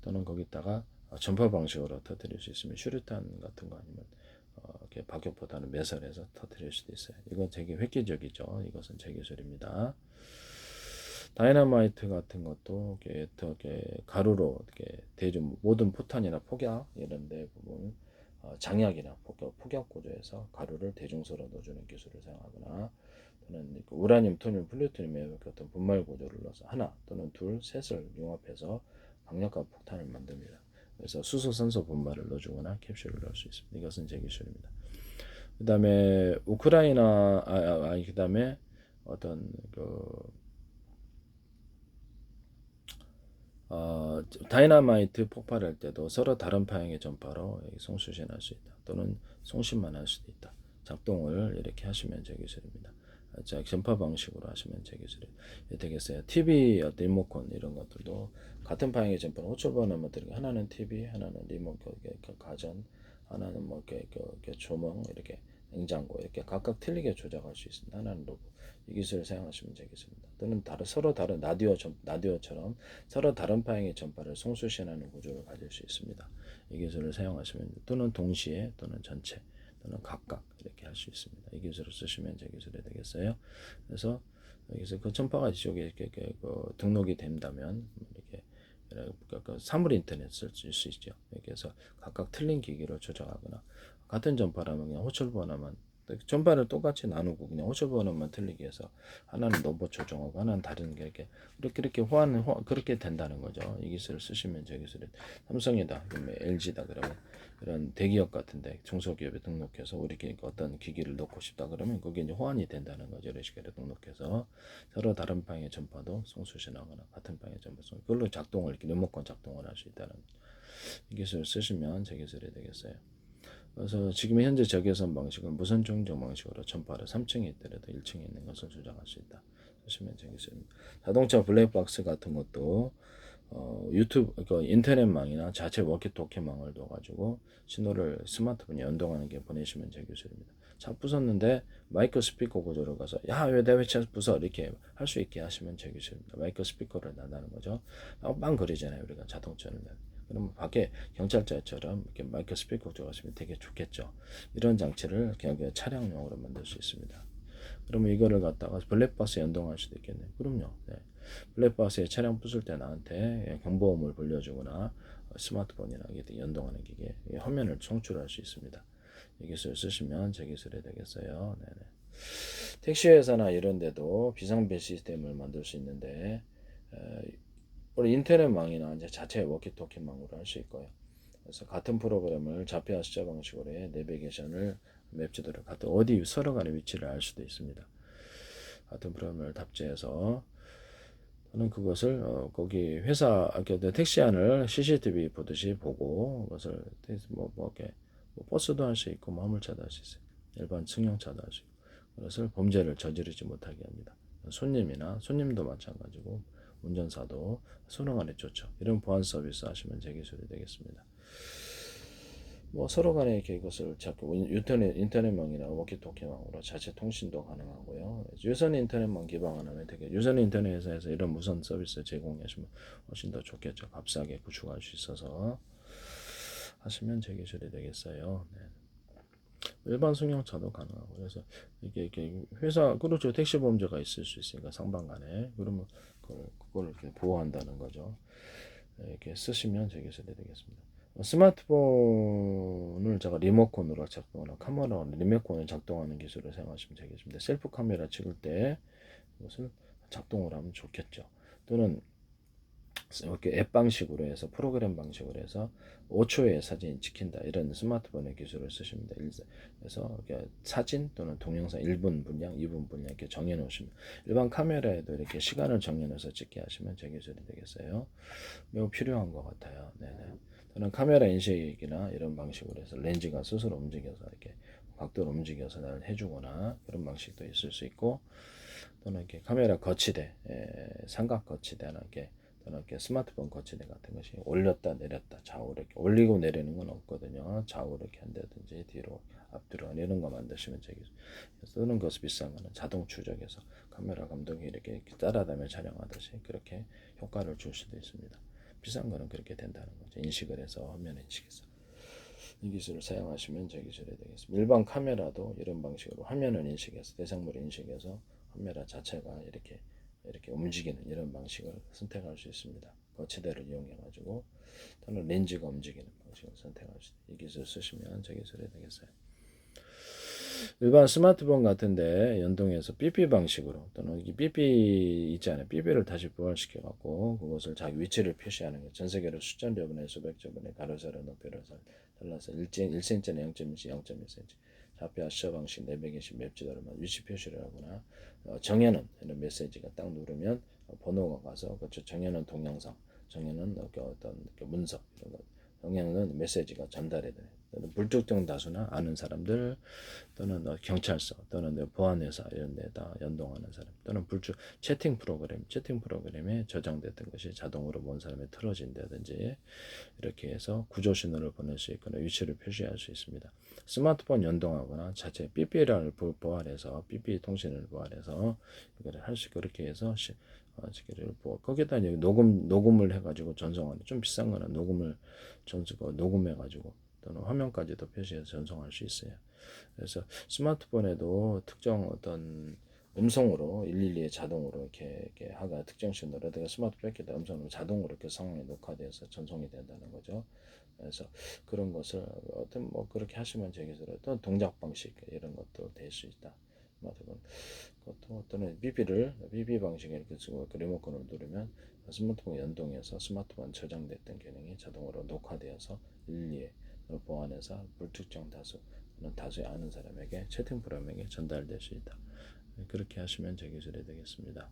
또는 거기다가 전파 방식으로 터뜨릴 수 있으면 슈리탄 같은 거 아니면 이렇게 박격포탄을 매설해서 터뜨릴 수도 있어요. 이건 되게 획기적이죠. 이것은 제 기술입니다. 다이너마이트 같은 것도 이렇게 가루로 이렇게 대중 모든 포탄이나 폭약 이런 데 보면 장약이나 폭약 구조에서 가루를 대중소로 넣어주는 기술을 사용하거나 또는 우라늄, 토늄, 플루토늄의 어떤 분말 구조를 넣어서 하나 또는 둘, 셋을 융합해서 강력한 폭탄을 만듭니다. 그래서 수소, 산소 분말을 넣어주거나 캡슐을 넣을 수 있습니다. 이것은 제 기술입니다. 그 다음에 우크라이나 그 다음에 어떤 다이너마이트 폭발할 때도 서로 다른 방향의 전파로 송수신할 수 있다. 또는 송신만 할 수도 있다. 작동을 이렇게 하시면 제 기술입니다. 자, 전파 방식으로 하시면 제 기술이 되겠어요. TV, 리모컨 이런 것들도 같은 방향의 전파를 호출번호만 드리고 하나는 TV, 하나는 리모컨, 가전, 하나는 뭐 이렇게 조명, 이렇게 냉장고 이렇게 각각 틀리게 조작할 수 있습니다. 하나는 로봇. 이 기술을 사용하시면 되겠습니다. 또는 서로 다른 라디오처럼 서로 다른 방향의 전파를 송수신하는 구조를 가질 수 있습니다. 이 기술을 사용하시면 또는 동시에 또는 전체 또는 각각 이렇게 할 수 있습니다. 이 기술을 쓰시면 제 기술이 되겠어요. 그래서 여기서 그 전파가 이쪽에 이렇게 등록이 된다면 이렇게 사물 인터넷을 쓸 수 있죠. 여기서 각각 틀린 기기를 조작하거나 같은 전파라면 그냥 호출번호만 전파를 똑같이 나누고 그냥 호출번호만 틀리게 해서 하나는 로봇 조정하고 하나는 다른 게 이렇게 그렇게 된다는 거죠. 이 기술을 쓰시면 제 기술이 삼성이다, LG다 그러면 이런 대기업 같은데 중소기업에 등록해서 우리 어떤 기기를 넣고 싶다 그러면 그게 이제 호환이 된다는 거죠. 이런 식으로 등록해서 서로 다른 방향의 전파도 송수신하거나 같은 방향의 전파 그걸로 작동을 리모컨 작동을 할 수 있다는 이 기술을 쓰시면 제 기술이 되겠어요. 그래서 지금 현재 적외선 방식은 무선 충전 방식으로 전파를 3층에 있더라도 1층에 있는 것을 조작할 수 있다. 쓰시면 되겠습니다. 자동차 블랙박스 같은 것도 유튜브 인터넷망이나 자체 워키토키망을 넣어가지고 신호를 스마트폰에 연동하는 게 보내시면 제 기술입니다. 차 부쉈는데 마이크 스피커 구조로 가서 야 왜 내 차 부숴 이렇게 할 수 있게 하시면 제 기술입니다. 마이크 스피커를 놔다는 거죠. 빵 거리잖아요 우리가 자동차를. 그러면 밖에 경찰차처럼 이렇게 마이크 스피커 들어가시면 되게 좋겠죠. 이런 장치를 그냥 차량용으로 만들 수 있습니다. 그러면 이거를 갖다가 블랙박스 연동할 수도 있겠네요. 그럼요. 네. 블랙박스에 차량 부술 때 나한테 경보음을 불려주거나 스마트폰이나 연동하는 기계 화면을 송출할 수 있습니다. 이 기술 쓰시면 제 기술이 되겠어요. 네네. 택시회사나 이런 데도 비상벨 시스템을 만들 수 있는데 우리 인터넷망이나 이제 자체 워키토키망으로 할 수 있고요. 그래서 같은 프로그램을 좌표와 숫자 방식으로 해 내비게이션을 맵지도를 같은 어디 서로 간의 위치를 알 수도 있습니다. 같은 프로그램을 탑재해서 저는 그것을 거기 회사 택시 안을 CCTV 보듯이 보고 그것을 이렇게 버스도 할 수 있고 화물차도 할 수 있어요. 일반 승용차도 할 수 있고 그것을 범죄를 저지르지 못하게 합니다. 손님도 마찬가지고 운전사도 서로 간에 좋죠. 이런 보안 서비스 하시면 제 기술이 되겠습니다. 서로 간에 이렇게 이것을 자꾸 인터넷망이나 워키토키망으로 자체 통신도 가능하고요. 유선 인터넷망 기반을 하면 되게 유선 인터넷에서 이런 무선 서비스 제공하시면 훨씬 더 좋겠죠. 값싸게 구축할 수 있어서 하시면 제 기술이 되겠어요. 네. 일반 승용차도 가능하고 그래서 이게 회사 그렇죠. 택시 범죄가 있을 수 있으니까 상방간에 그러면 그걸 이렇게 보호한다는 거죠. 이렇게 쓰시면 제 기술이 되겠습니다. 스마트폰을 제가 리모컨으로 작동하는 카메라 리모컨을 작동하는 기술을 사용하시면 되겠습니다. 셀프 카메라 찍을 때 이것을 작동을 하면 좋겠죠. 또는 이렇게 앱 방식으로 해서 프로그램 방식으로 해서 5초에 사진이 찍힌다 이런 스마트폰의 기술을 쓰시면 됩니다. 그래서 사진 또는 동영상 1분 분량, 2분 분량 이렇게 정해 놓으시면 일반 카메라에도 이렇게 시간을 정해놔서 찍게 하시면 제 기술이 되겠어요. 매우 필요한 것 같아요. 네네. 저는 카메라 인식이나 이런 방식으로 해서 렌즈가 스스로 움직여서 이렇게 각도를 움직여서 날 해주거나 그런 방식도 있을 수 있고 또는 이렇게 카메라 거치대, 삼각 거치대나 이렇게 또는 이렇게 스마트폰 거치대 같은 것이 올렸다 내렸다 좌우로 이렇게 올리고 내리는 건 없거든요. 좌우로 이렇게 한다든지 뒤로 앞뒤로 이런 거 만드시면 되겠죠. 쓰는 것이 비싼 거는 자동 추적해서 카메라 감독이 이렇게 따라다니며 촬영하듯이 그렇게 효과를 줄 수도 있습니다. 비싼 거는 그렇게 된다는 거죠. 인식을 해서 화면 인식해서. 이 기술을 사용하시면 저 기술이 되겠습니다. 일반 카메라도 이런 방식으로 화면을 인식해서 대상물을 인식해서 카메라 자체가 이렇게 움직이는 이런 방식을 선택할 수 있습니다. 거치대를 이용해 가지고 또는 렌즈가 움직이는 방식을 선택할 수 있습니다. 이 기술 쓰시면 저 기술이 되겠어요. 일반 스마트폰 같은데 연동해서 삐삐 방식으로 또는 이 삐삐 있잖아요. 삐삐를 다시 부활시켜 갖고 그것을 자기 위치를 표시하는 거. 전 세계로 수천 저분의 수백 저분의 가로세로 높이를 달라서 1cm나 0.1cm, 0.1cm 좌표 아시아 방식 내비게이션 맵 지도로만 위치 표시를 하거나 정해놓은 이런 메시지가 딱 누르면 번호가 가서 그렇죠. 정해놓은 동영상, 정해놓은 어떤 문서 이런 거 정해놓은 메시지가 전달이 돼요. 불특정 다수나 아는 사람들 또는 경찰서 또는 보안회사 이런 데다 연동하는 사람 또는 채팅 프로그램에 저장됐던 것이 자동으로 본 사람에 틀어진다든지 이렇게 해서 구조 신호를 보낼 수 있거나 위치를 표시할 수 있습니다. 스마트폰 연동하거나 자체 삐삐를 보완해서 삐삐 통신을 보완해서 이걸 할 수 그렇게 해서 거기다 이제 녹음을 해가지고 전송하는 좀 비싼 거는 녹음해가지고 또는 화면까지도 표시해서 전송할 수 있어요. 그래서 스마트폰에도 특정 어떤 음성으로 112에 자동으로 이렇게 하가 특정 신호를 내가 스마트폰 뺏기다 음성으로 자동으로 이렇게 상황이 녹화돼서 전송이 된다는 거죠. 그래서 그런 것을 어떤 뭐 그렇게 하시면 되겠어요. 또 동작 방식 이런 것도 될 수 있다. 스마트폰 그것도 또는 BB 방식에 이렇게 쓰고 그 리모컨을 누르면 스마트폰 연동해서 스마트폰 저장됐던 기능이 자동으로 녹화되어서 112에 보안해서 불특정 다수의 아는 사람에게 채팅 프로그램에게 전달될 수 있다. 그렇게 하시면 제 기술이 되겠습니다.